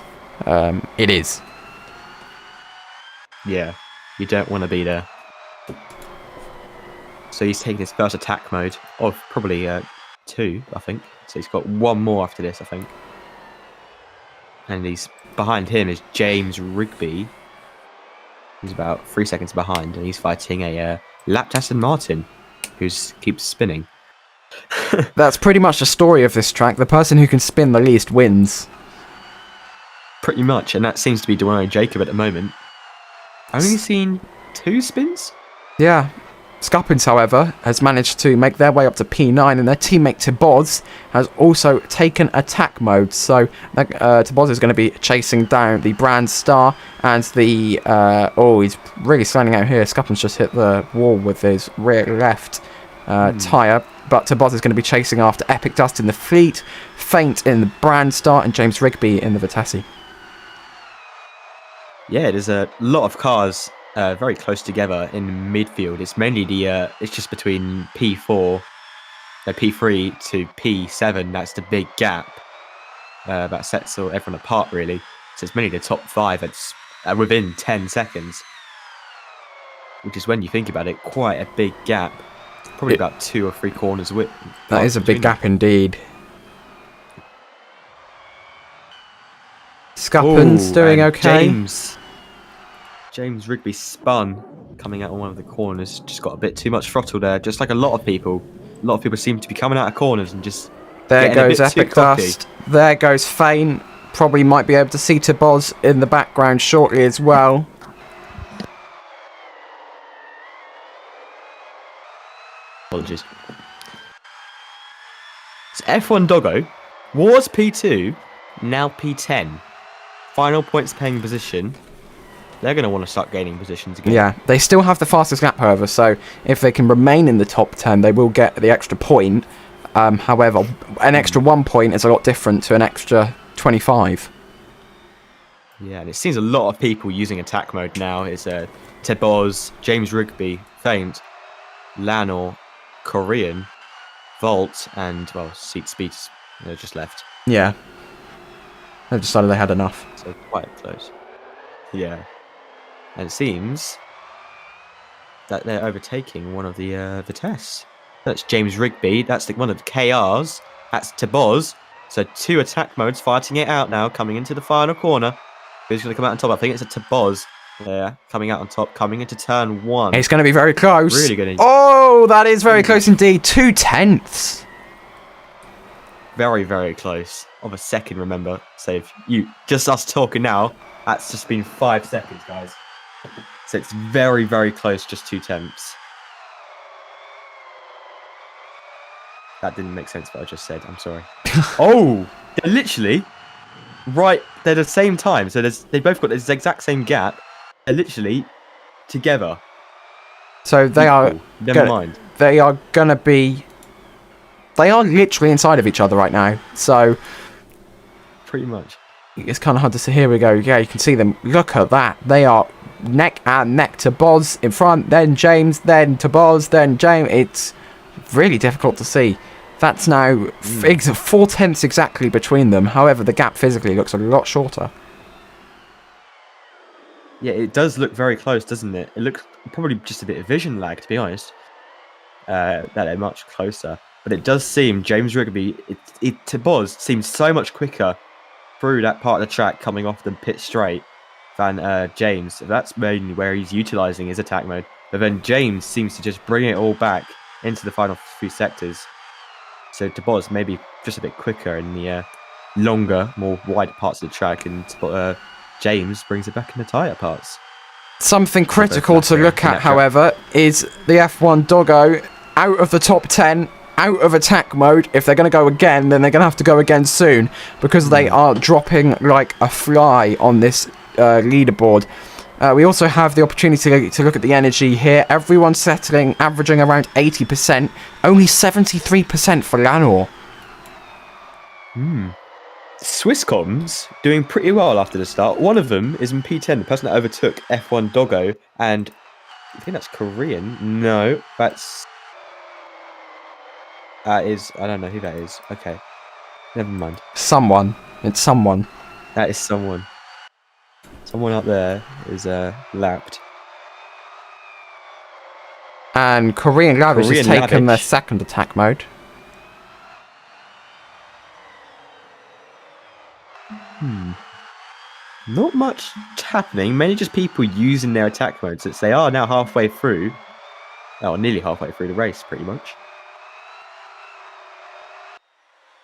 it is. Yeah, you don't want to be there. So he's taking his first attack mode of probably 2, I think. So he's got one more after this, I think. And behind him is James Rigby. He's about 3 seconds behind, and he's fighting a lapped Aston Martin, who keeps spinning. That's pretty much the story of this track. The person who can spin the least wins. Pretty much, and that seems to be Dwayne Jacob at the moment. Only seen 2 spins? Yeah. Scuppins, however, has managed to make their way up to P9, and their teammate Tiboz has also taken attack mode. So Tiboz is going to be chasing down the Brand Star and the... he's really sliding out here. Scuppins just hit the wall with his rear left tyre. But Tiboz is going to be chasing after Epic Dust in the Fleet, Faint in the Brand Star, and James Rigby in the Vitesse. Yeah, there's a lot of cars very close together in midfield. It's mainly it's just between P3 to P7. That's the big gap that sets everyone apart, really. So it's mainly the top 5 that's within 10 seconds, which is, when you think about it, quite a big gap. Probably about 2 or 3 corners width. That is a big gap indeed. Scuppins doing okay. James Rigby spun coming out on one of the corners. Just got a bit too much throttle there. Just like a lot of people. A lot of people seem to be coming out of corners and just there goes a bit Epic too cocky. Dust. There goes Fane. Probably might be able to see Tiboz in the background shortly as well. Apologies. So F1 Doggo was P2, now P10. Final points paying position. They're going to want to start gaining positions again. Yeah, they still have the fastest lap, however, so if they can remain in the top 10, they will get the extra point. However, an extra 1 point is a lot different to an extra 25. Yeah, and it seems a lot of people using attack mode now. It's Tiboz, James Rigby, Faint, Lanor, Korean, Volt, and, well, Seat Speeds just left. Yeah. They've decided they had enough. So quite close. Yeah. And it seems that they're overtaking one of the Vitesse. That's James Rigby. That's one of the KRs. That's Tiboz. So 2 attack modes fighting it out now, coming into the final corner. Who's going to come out on top? I think it's a Tiboz. Yeah, coming out on top, coming into turn 1. It's going to be very close. Really good. Oh, that is very close indeed. 2/10. Very, very close. Of a second, remember. So if just us talking now, that's just been 5 seconds, guys. So it's very, very close, just 2/10. That didn't make sense what I just said. I'm sorry. Oh, they're literally right. They're the same time. So they both got this exact same gap. They're literally together. So they are. Never mind. They are gonna be. They are literally inside of each other right now. So pretty much. It's kind of hard to see. Here we go. Yeah, you can see them. Look at that. They are neck and neck. Tiboz in front, then James, then Tiboz, then James. It's really difficult to see. That's now 4/10 exactly between them. However, the gap physically looks a lot shorter. Yeah, it does look very close, doesn't it? It looks probably just a bit of vision lag, to be honest. That they're much closer. But it does seem James Rigby, Tiboz seems so much quicker through that part of the track coming off the pit straight than James. That's mainly where he's utilising his attack mode. But then James seems to just bring it all back into the final few sectors. So Tiboz maybe just a bit quicker in the longer, more wide parts of the track, and James brings it back in the tyre parts. Something critical to look at, however, is the F1 Doggo out of the top 10, out of attack mode. If they're going to go again, then they're going to have to go again soon, because they are dropping like a fly on this leaderboard. We also have the opportunity to look at the energy here. Everyone's settling, averaging around 80%. Only 73% for Lanor. Swisscom's doing pretty well after the start. One of them is in P10, the person that overtook F1 Doggo, and I think that's Korean. No, that's... I don't know who that is. Okay, never mind. Someone. It's someone. That is someone. Someone up there is lapped. And Korean Lavish has taken their second attack mode. Not much happening, mainly just people using their attack modes. Since they are now halfway through, nearly halfway through the race, pretty much.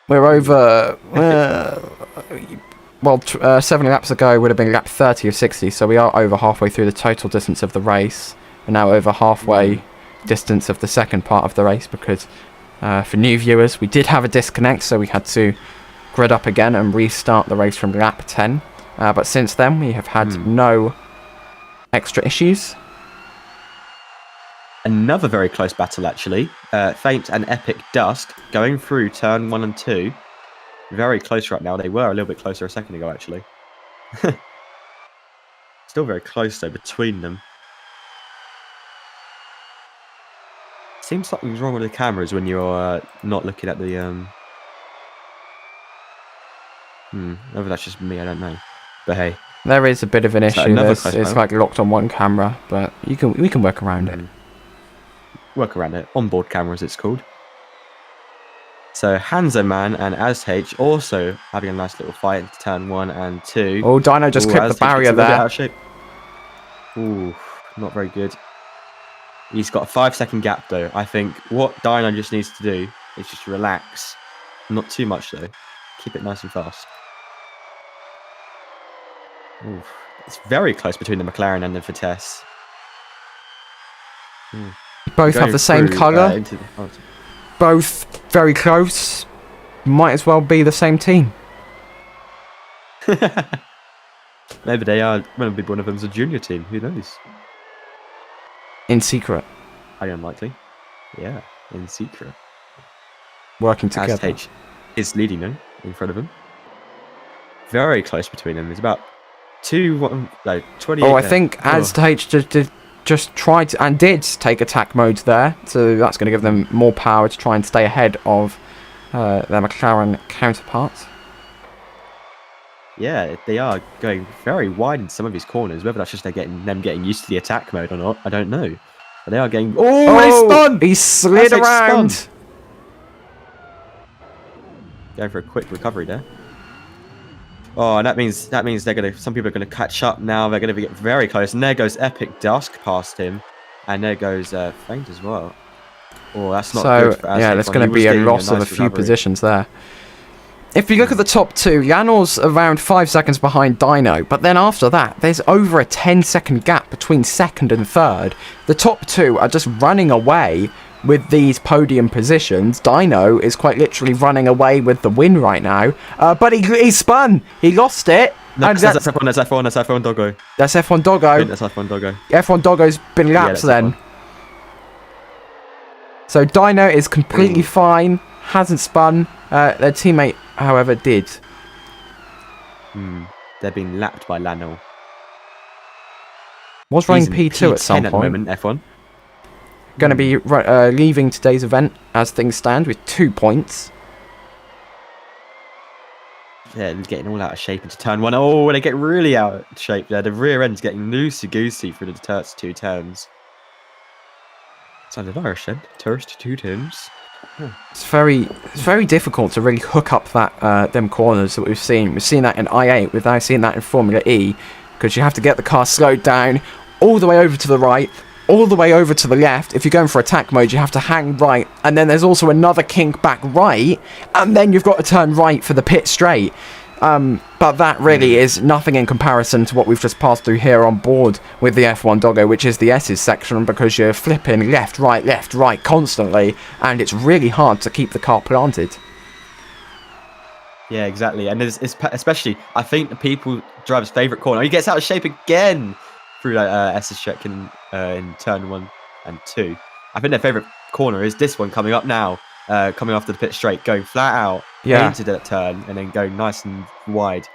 We're over. Well, 7 laps ago would have been lap 30 of 60, so we are over halfway through the total distance of the race. We're now over halfway distance of the second part of the race because, for new viewers, we did have a disconnect, so we had to grid up again and restart the race from lap 10. But since then, we have had no extra issues. Another very close battle, actually. Faint and Epic Dusk going through turn 1 and 2. Very close right now. They were a little bit closer a second ago, actually. Still very close, though, between them. Seems something's wrong with the cameras when you're not looking at the... Whether that's just me, I don't know. But hey. There is a bit of an issue. It's like locked on one camera, but we can work around it. Work around it. Onboard cameras, it's called. So Hanzo Man and Azh also having a nice little fight into turn 1 and 2. Oh, Dino just clipped the barrier there. Out of shape. Ooh, not very good. He's got a 5-second gap though. I think what Dino just needs to do is just relax. Not too much though. Keep it nice and fast. Ooh, it's very close between the McLaren and the Vitesse. Both have the same colour. Both very close. Might as well be the same team. Maybe they are. Maybe one of them's a junior team. Who knows? In secret. Highly unlikely. Yeah, in secret. Working together. Azh is leading them in front of him. Very close between them. It's about 28. Oh, I think Azh just tried to, and did take attack modes there, so that's going to give them more power to try and stay ahead of their McLaren counterparts. Yeah, they are going very wide in some of these corners. Whether that's just them getting used to the attack mode or not, I don't know. But they are getting. Oh, he spun! He slid around. Spun. Going for a quick recovery there. Oh, and that means they're gonna. Some people are gonna catch up now. They're gonna get very close. And there goes Epic Dusk past him, and there goes Faint as well. Oh, that's not good for Azh. Yeah, there's going to be a loss of a few positions there. If you look at the top two, Janor's around 5 seconds behind Dino, but then after that, there's over a 10-second gap between second and third. The top two are just running away with these podium positions. Dino is quite literally running away with the win right now, but he spun. He lost it. No, that's F1 Doggo. That's F1 Doggo. That's F1 Doggo. F1 Doggo's been lapped then. F1. So Dino is completely fine, hasn't spun. Their teammate, however, did. They're being lapped by Lano. Was running P2 at some point. At the moment, F1. Going to be leaving today's event as things stand with 2 points. Yeah, getting all out of shape into turn 1. Oh, they get really out of shape there. The rear end's getting loosey-goosey through the first 2 turns. Sounded Irish then. First 2 turns. It's very difficult to really hook up that them corners that we've seen. We've seen that in i8. We've now seen that in Formula E, because you have to get the car slowed down all the way over to the right, all the way over to the left. If you're going for attack mode, you have to hang right, and then there's also another kink back right, and then you've got to turn right for the pit straight. But that really is nothing in comparison to what we've just passed through here on board with the F1 Doggo, which is the S's section, because you're flipping left, right constantly, and it's really hard to keep the car planted. Yeah, exactly. And it's especially, I think, the driver's favourite corner. He gets out of shape again through S's check in turn 1 and 2. I think their favourite corner is this one coming up now. Coming after the pit straight, going flat out into that turn, and then going nice and wide.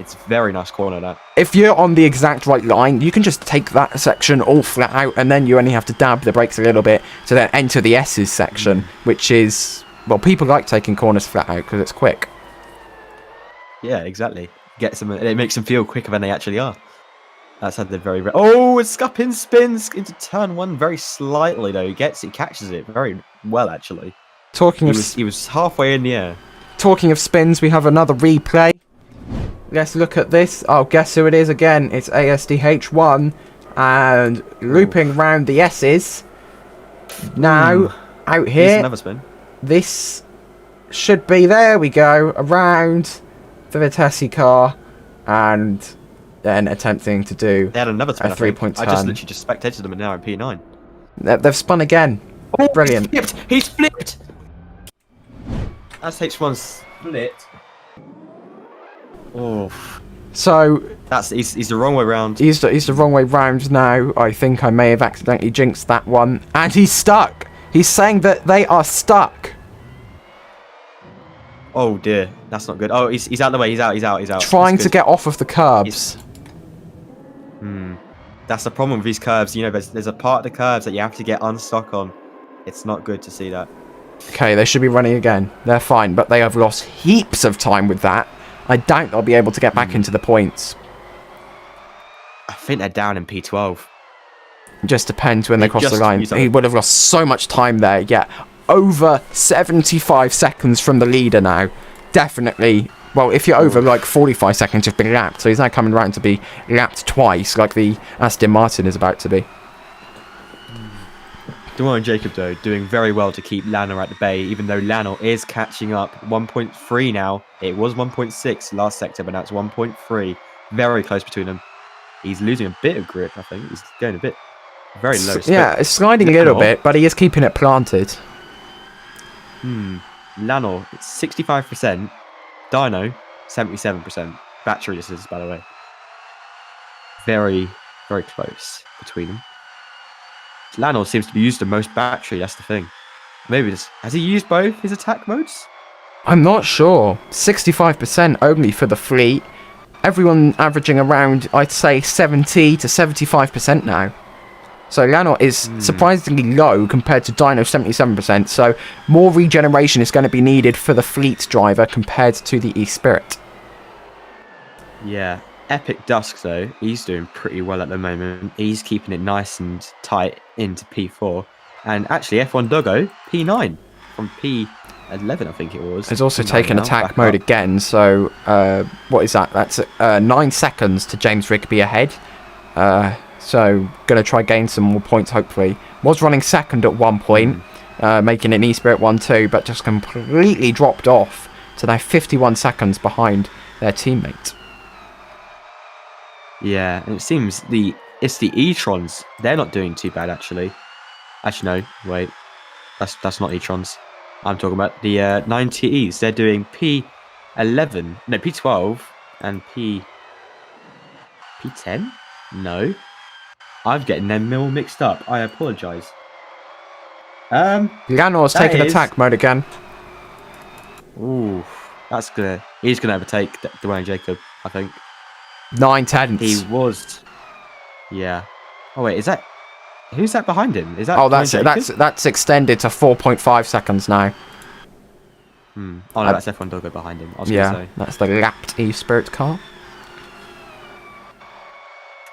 It's a very nice corner, that. If you're on the exact right line, you can just take that section all flat out, and then you only have to dab the brakes a little bit to then enter the S's section, which is, well, people like taking corners flat out because it's quick. Yeah, exactly. It makes them feel quicker than they actually are. That's how they're very. Oh, Scuppin spins into turn 1 very slightly though. He catches it very well actually. He was halfway in the air. Talking of spins, we have another replay. let's look at this. Oh, guess who it is again? It's ASDH1. And looping round the S's. Now, out Here's here, another spin. this should be, there we go, around the Vitesse car. And then attempting to do They had another spin, a 3-point I turn. just literally just spectated them and now in P9. They've spun again. Oh, Brilliant. He's flipped! That's H1 split. Oh, So, he's the wrong way round. he's the wrong way round now. I think I may have accidentally jinxed that one. And he's stuck. He's saying that they are stuck. Oh dear, that's not good. Oh, he's out of the way. He's out. Trying That's to good. get off of the curbs. That's the problem with these curves. You know, there's a part of the curves that you have to get unstuck on. It's not good to see that. Okay, they should be running again. They're fine, but they have lost heaps of time with that. I doubt they'll be able to get back into the points. I think they're down in P12. It just depends when they cross the just line. used up- He would have lost so much time there. Yeah, over 75 seconds from the leader now. Definitely. Well, if you're over like 45 seconds, you've been lapped. So he's now coming round to be lapped twice, like the Aston Martin is about to be. Diriyah and Jacob, though, doing very well to keep Lano at the bay, even though Lano is catching up. 1.3 now. It was 1.6 last sector, but now it's 1.3. Very close between them. He's losing a bit of grip, I think. He's going a bit very low. Yeah, it's sliding a little bit, but he is keeping it planted. Lano, it's 65%. Dino, 77%. Battery this is, by the way. Very, very close between them. Lano seems to be used the most battery, that's the thing. Maybe this... Has he used both his attack modes? I'm not sure. 65% only for the fleet. Everyone averaging around, I'd say, 70 to 75% now. So Lano is surprisingly low compared to Dino 77%. So more regeneration is going to be needed for the fleet driver compared to the eSpirit. Yeah. Epic Dusk, though, he's doing pretty well at the moment. He's keeping it nice and tight into P4. And actually, F1 Doggo, P9 from P11, I think it was. He's also P9 taken now, attack back mode up. again. So what is that? That's 9 seconds to James Rigby ahead. So going to try gain some more points, hopefully. Was running second at one point, making an eSpirit 1-2, but just completely dropped off to now 51 seconds behind their teammate. Yeah, and it seems it's the E-Trons. They're not doing too bad, actually. Actually, no, wait. That's not E-Trons. I'm talking about the 90Es. They're doing P11, no, P12 and P10? No. I'm getting them all mixed up. I apologise. Lano's That taking is- attack mode again. Ooh, that's good. He's going to overtake Diriyah and Jacob, I think. 9 tenths. He was. Yeah. Oh wait, is that? Who's that behind him? Is that? Oh, Diriyah that's extended to 4.5 seconds now. Jacob? Oh no, that's F1 Doggo behind him. I was Yeah, going to say. that's the lapped eSpirit car.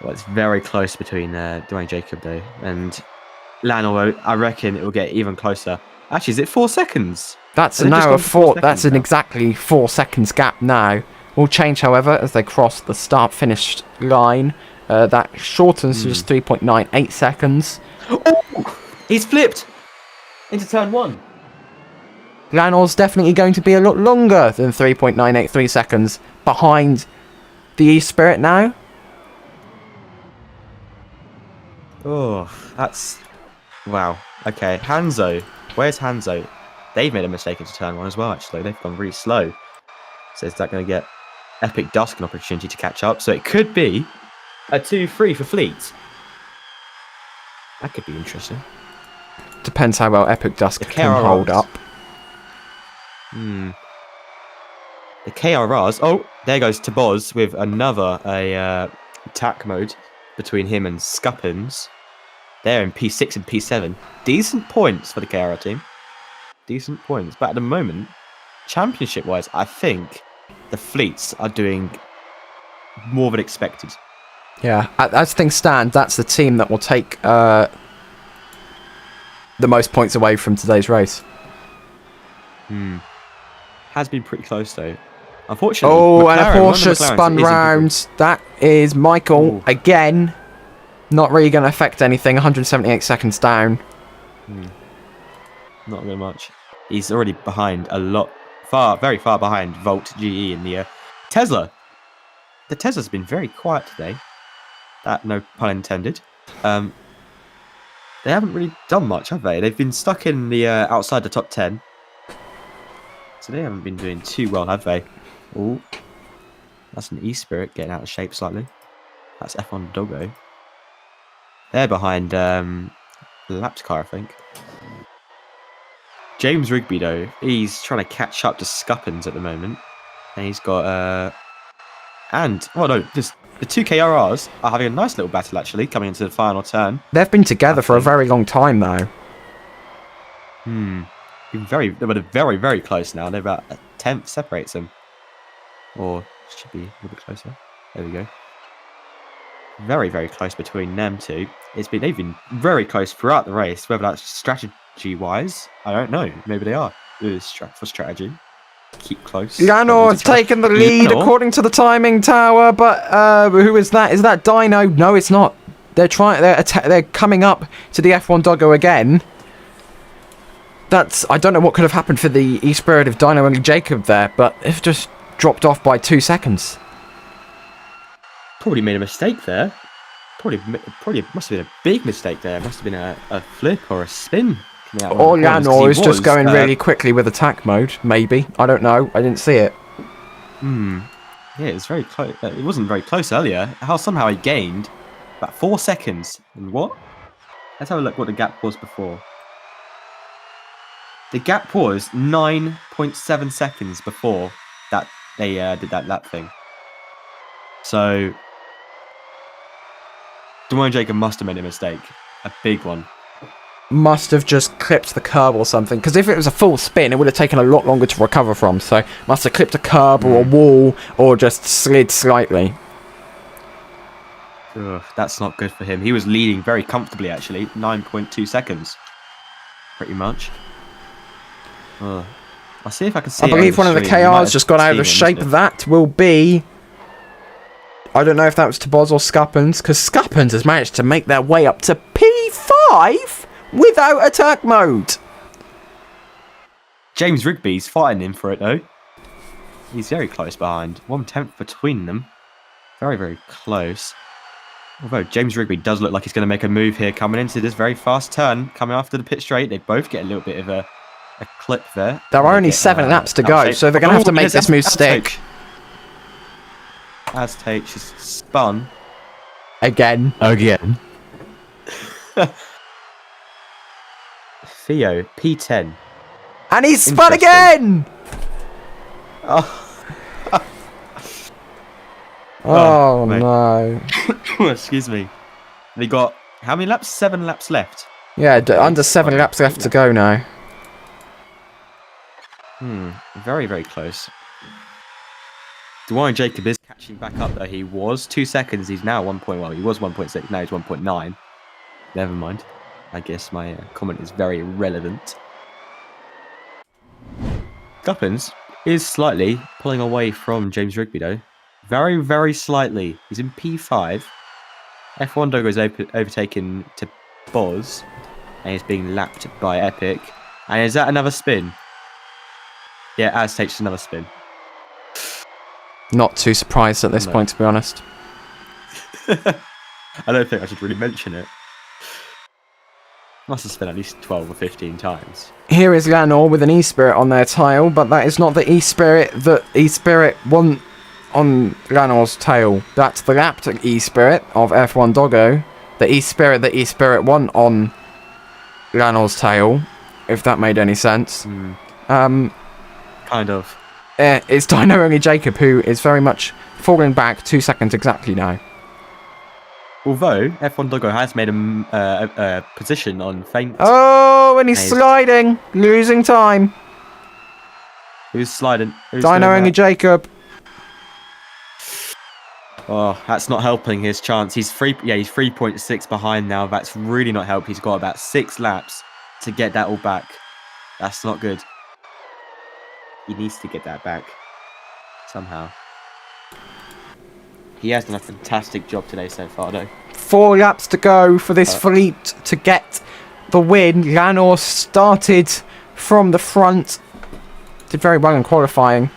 Well, it's very close between Diriyah and Jacob though, and Lano. I reckon it will get even closer. Actually, is it 4 seconds? That's Have they just now gone a to 4 4. That's seconds an now? exactly 4 seconds gap now. Will change, however, as they cross the start-finish line. That shortens to just 3.98 seconds. He's flipped into turn 1. Lano's definitely going to be a lot longer than 3.983 seconds behind the eSpirit now. Oh, that's wow. Okay, Hanzo. Where's Hanzo? They've made a mistake into turn 1 as well. Actually, they've gone really slow. So is that going to get Epic Dusk an opportunity to catch up? So it could be a 2-3 for Fleet. That could be interesting. Depends how well Epic Dusk The can KRRs. hold up. The KRRs. Oh, there goes Taboz with another attack mode between him and Scuppins. They're in P6 and P7. Decent points for the KRR team. Decent points. But at the moment, championship-wise, I think the fleets are doing more than expected. Yeah, as things stand, that's the team that will take the most points away from today's race. Has been pretty close though. Unfortunately, Oh, and a McLaren, one of the Porsche McLarens spun is in round. That is Michael Ooh. again. Not really going to affect anything. 178 seconds down. Not very much. He's already behind a lot, very far behind Volt GE in the Tesla. The Tesla's been very quiet today. That, no pun intended. They haven't really done much, have they? They've been stuck in the outside the top 10. So they haven't been doing too well, have they? Oh, that's an E-Spirit getting out of shape slightly. That's F1 Doggo. They're behind the lapped car, I think. James Rigby, though, he's trying to catch up to Scuppins at the moment. And he's got... just the two KRRs are having a nice little battle, actually, coming into the final turn. They've been together for a very long time, though. They're very, very close now. They're about a tenth separates them. Or should be a little bit closer. There we go. Very, very close between them two. They've been very close throughout the race. Whether that's strategy-wise, I don't know. Maybe they are. For strategy. Keep close. Lanor's taken the lead according to the timing tower, but who is that? Is that Dino? No, it's not. They're coming up to the F1 Doggo again. I don't know what could have happened for the E-Spirit of Dino and Jacob there, but it's just dropped off by 2 seconds. Probably made a mistake there. Probably must have been a big mistake there. Must have been a flip or a spin. Or Lanor is just going really quickly with attack mode, maybe. I don't know. I didn't see it. Yeah, it was very close. It wasn't very close earlier. Somehow he gained about 4 seconds. And what? Let's have a look what the gap was before. The gap was 9.7 seconds before that they did that lap thing. So, Dwayne Jacob must have made a mistake. A big one. Must have just clipped the curb or something, because if it was a full spin it would have taken a lot longer to recover from, so must have clipped a curb or a wall or just slid slightly. Ugh, that's not good for him. He was leading very comfortably, actually. 9.2 seconds. Pretty much. I'll see if I can see I believe one of the KRs just got out of shape. That will be... I don't know if that was to Boz or Scuppins, because Scuppins has managed to make their way up to P5 without attack mode. James Rigby's fighting him for it, though. He's very close behind. 1/10 between them. Very, very close. Although James Rigby does look like he's going to make a move here coming into this very fast turn. Coming after the pit straight. They both get a little bit of a clip there. There are only 7 laps to go, so they're going to have to make this move stick. Aztec just spun. Again. Theo, P10. And he's spun again! Oh no. Excuse me. They got, how many laps? 7 laps left. Yeah, under 7 laps left to go now. Very, very close. Dwayne Jacob is catching back up, though. He was 2 seconds. He's now 1.1. He was 1.6. Now he's 1.9. Never mind. I guess my comment is very relevant. Guppins is slightly pulling away from James Rigby, though. Very, very slightly. He's in P5. F1 Doggo is overtaken to Boz. And he's being lapped by Epic. And is that another spin? Yeah, Aztec's another spin. Not too surprised at this point, to be honest. I don't think I should really mention it. Must have spun at least 12 or 15 times. Here is Lanor with an E-Spirit on their tail, but that is not the E-Spirit that E-Spirit won on Lanor's tail. That's the lapped E-Spirit of F1 Doggo. The E-Spirit that E-Spirit won on Lanor's tail, if that made any sense. Kind of. It's Dino Only Jacob who is very much falling back 2 seconds exactly now. Although F1 Doggo has made a position on faint. Oh, and he's sliding, losing time. Who's sliding? Dino Only Jacob. Oh, that's not helping his chance. He's 3.6 behind now. That's really not helped. He's got about 6 laps to get that all back. That's not good. He needs to get that back. somehow. He has done a fantastic job today so far, though. 4 laps to go for this fleet to get the win. Lanor started from the front. Did very well in qualifying.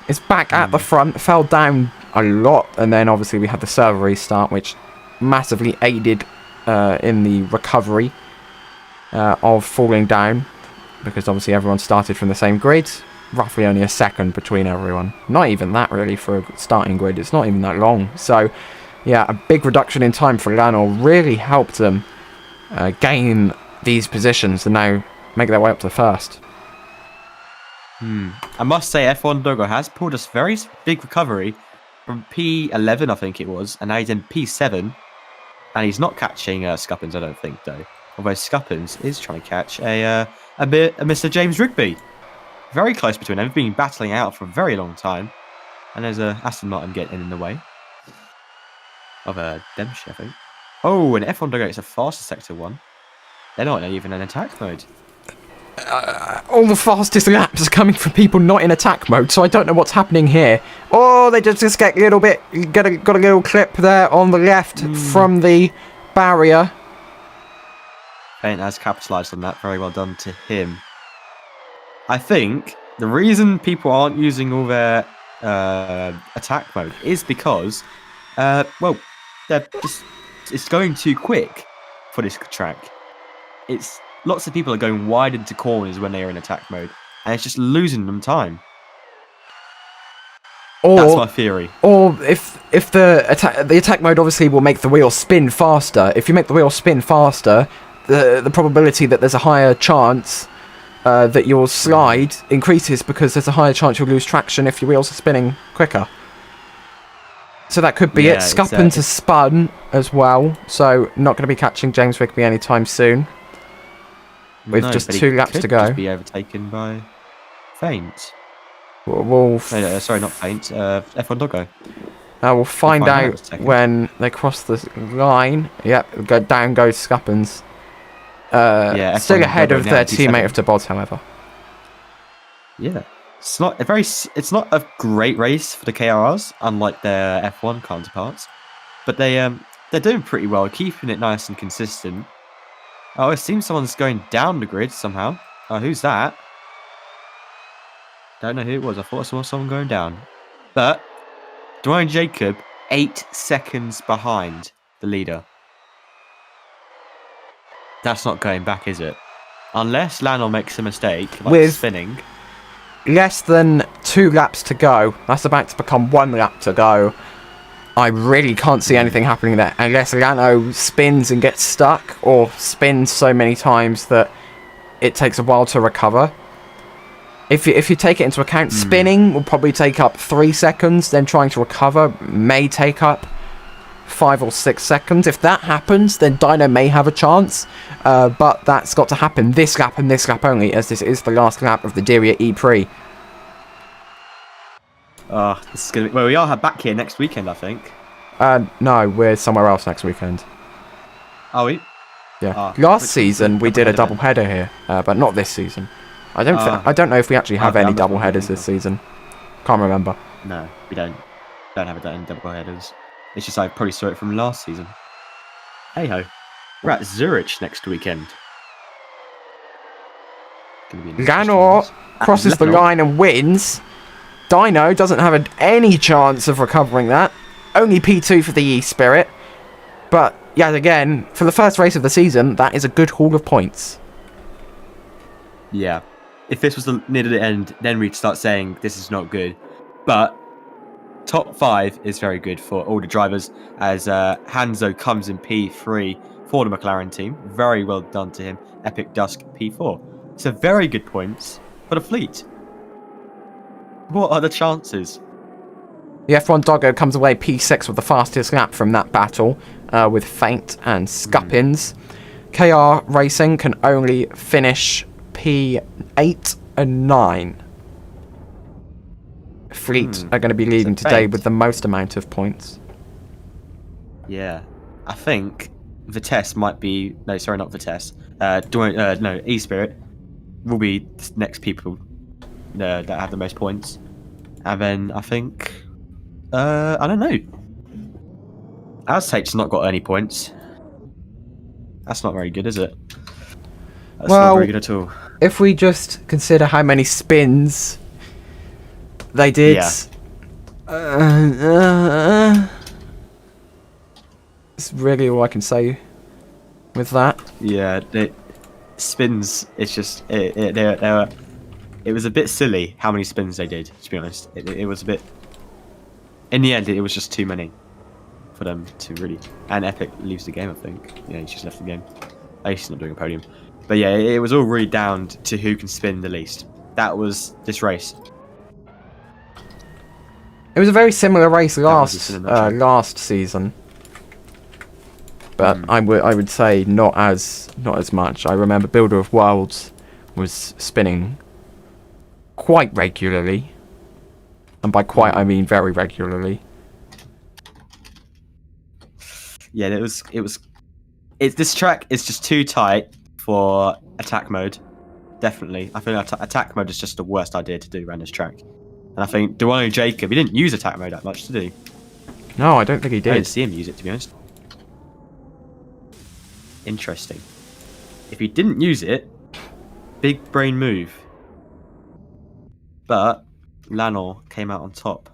Is back at the front. Fell down a lot. And then obviously we had the server restart, which massively aided in the recovery of falling down. Because obviously everyone started from the same grid. Roughly only a second between everyone. Not even that really for a starting grid. It's not even that long. So yeah, a big reduction in time for Lanor really helped them gain these positions and now make their way up to first. I must say F1 Doggo has pulled a very big recovery from P11, I think it was, and now he's in P7. And he's not catching Scuppins, I don't think, though. Although Scuppins is trying to catch a Mr. James Rigby. Very close between them. They've been battling out for a very long time. And there's a Aston Martin getting in the way of a Dempsey, I think. Oh, and F1 Doggo is a faster sector 1. They're not even in attack mode. All the fastest laps are coming from people not in attack mode, so I don't know what's happening here. Oh, they just get a little bit... Got a little clip there on the left from the barrier. Paint has capitalised on that. Very well done to him. I think the reason people aren't using all their attack mode is because, well, it's going too quick for this track. Lots of people are going wide into corners when they are in attack mode, and it's just losing them time. That's my theory. Or if the attack mode obviously will make the wheel spin faster. If you make the wheel spin faster, the probability that there's a higher chance that you'll slide increases because there's a higher chance you'll lose traction if your wheels are spinning quicker. So that could be it. Scuppins has spun as well, so not going to be catching James Rigby anytime soon. With just 2 laps to go. Just be overtaken by Faint. Sorry, not Faint. F1 Doggo. We'll find out when they cross the line. Yep, down goes Scuppins. Still ahead of their teammate of Toboz, however. Yeah, it's not a great race for the KRRs, unlike their F1 counterparts, but they're doing pretty well, keeping it nice and consistent. Oh, it seems someone's going down the grid somehow. Who's that? Don't know who it was. I thought I saw someone going down. But Dwayne Jacob, 8 seconds behind the leader. That's not going back, is it? Unless Lanor makes a mistake, like with spinning. Less than 2 laps to go. That's about to become 1 lap to go. I really can't see anything happening there unless Lanor spins and gets stuck, or spins so many times that it takes a while to recover. If you take it into account, spinning will probably take up 3 seconds, then trying to recover may take up 5 or 6 seconds. If that happens, then Dino may have a chance, but that's got to happen this lap and this lap only, as this is the last lap of the Diriyah ePrix. This is gonna be, well, we are back here next weekend, I think. No, we're somewhere else next weekend. Are we? Yeah. Last season we did a double header here, but not this season. I don't know if we actually have any double headers this season. Can't remember. No, we don't. Don't have any double headers. It's just I probably saw it from last season. Hey ho, we're at Zurich next weekend. Lanor crosses the line and wins. Dino doesn't have any chance of recovering that. Only P2 for the E-Spirit. But, yet again, for the first race of the season, that is a good haul of points. Yeah. If this was near the end, then we'd start saying this is not good. But top 5 is very good for all the drivers, as Hanzo comes in P3 for the McLaren team. Very well done to him. Epic Dusk P4. So very good points for the fleet. What are the chances? The F1 Doggo comes away P6 with the fastest lap from that battle, with Faint and Scuppins. KR Racing can only finish P8 and 9. Fleet are going to be leading today with the most amount of points. Yeah, I think Vitesse might be... No, sorry, not Vitesse. No, E-Spirit will be the next people that have the most points. And then I think, I don't know. Aztec's not got any points. That's not very good, is it? That's not very good at all. If we just consider how many spins they did, it's really all I can say with that. Yeah, spins. It's just it was a bit silly how many spins they did. To be honest, it was a bit. In the end, it was just too many for them to really. And Epic leaves the game, I think. Yeah, he's just left the game. At least he's not doing a podium. But yeah, it was all really down to who can spin the least. That was this race. It was a very similar race last season, but I would say not as much. I remember Builder of Worlds was spinning quite regularly, and by quite I mean very regularly. Yeah, this track is just too tight for attack mode. Definitely, I think attack mode is just the worst idea to do around this track. And I think Diriyah Jacob, he didn't use attack mode that much, did he? No, I don't think he did. I didn't see him use it, to be honest. Interesting. If he didn't use it, big brain move. But Lanor came out on top.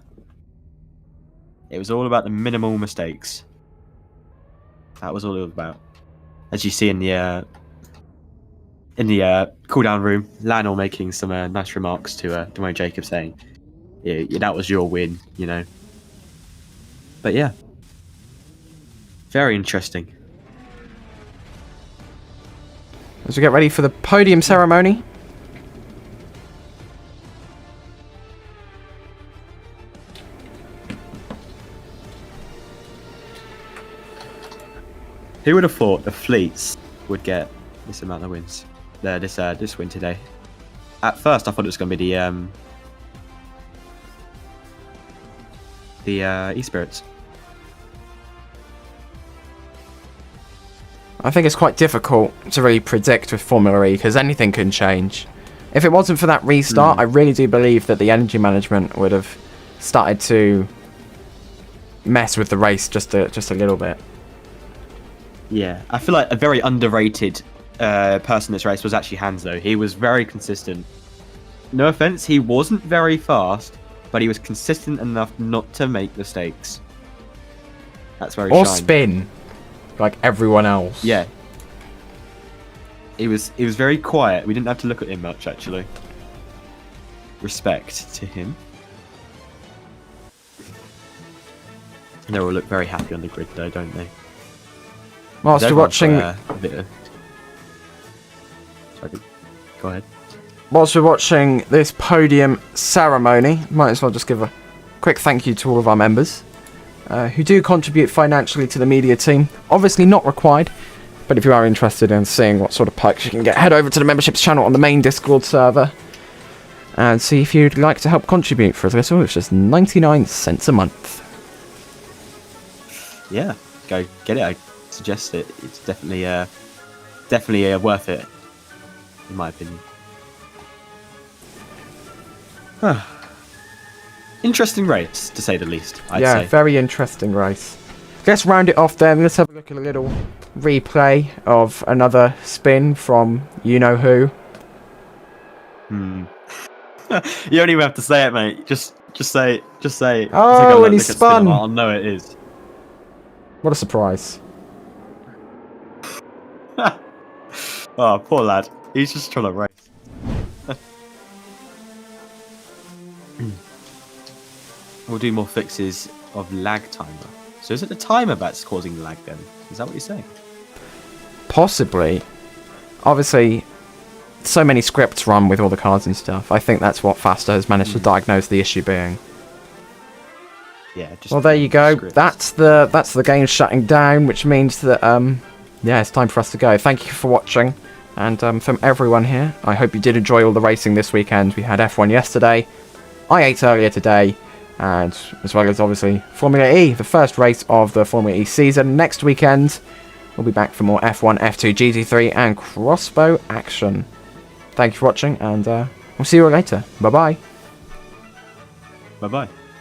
It was all about the minimal mistakes. That was all it was about. As you see in the cooldown room, Lanor making some nice remarks to Diriyah Jacob, saying, yeah, that was your win, you know. But yeah, very interesting. As we get ready for the podium ceremony. Who would have thought the fleets would get this amount of wins? This win today. At first, I thought it was going to be the eSpirits. I think it's quite difficult to really predict with Formula E because anything can change. If it wasn't for that restart, I really do believe that the energy management would have started to mess with the race just a little bit. Yeah, I feel like a very underrated person in this race was actually Hanzo. He was very consistent. No offense, he wasn't very fast, but he was consistent enough not to make mistakes. That's very Or shine. spin, like everyone else. Yeah. He was very quiet. We didn't have to look at him much, actually. Respect to him. They all look very happy on the grid, though, don't they? Whilst you're watching, Sorry, go ahead. whilst we're watching this podium ceremony, might as well just give a quick thank you to all of our members who do contribute financially to the media team. Obviously not required, but if you are interested in seeing what sort of perks you can get, head over to the memberships channel on the main Discord server and see if you'd like to help contribute for this. It's just 99 cents a month. Yeah, go get it. I suggest it. It's definitely worth it, in my opinion. Interesting race, to say the least. I'd say. Very interesting race. Let's round it off then. Let's have a look at a little replay of another spin from you know who. You don't even have to say it, mate. Just say it. Oh, and he spun. I'll know it is. What a surprise. Oh, poor lad. He's just trying to race. We'll do more fixes of lag timer. So is it the timer that's causing lag then? Is that what you're saying? Possibly. Obviously, so many scripts run with all the cards and stuff. I think that's what Faster has managed to diagnose the issue being. Yeah. Just well, there you go. Scripts. That's the game shutting down, which means that yeah, it's time for us to go. Thank you for watching, and from everyone here, I hope you did enjoy all the racing this weekend. We had F1 yesterday, I8 earlier today, and as well as obviously Formula E, the first race of the Formula E season. Next weekend, we'll be back for more F1, F2, GT3, and crossbow action. Thank you for watching, and we'll see you all later. Bye bye. Bye bye.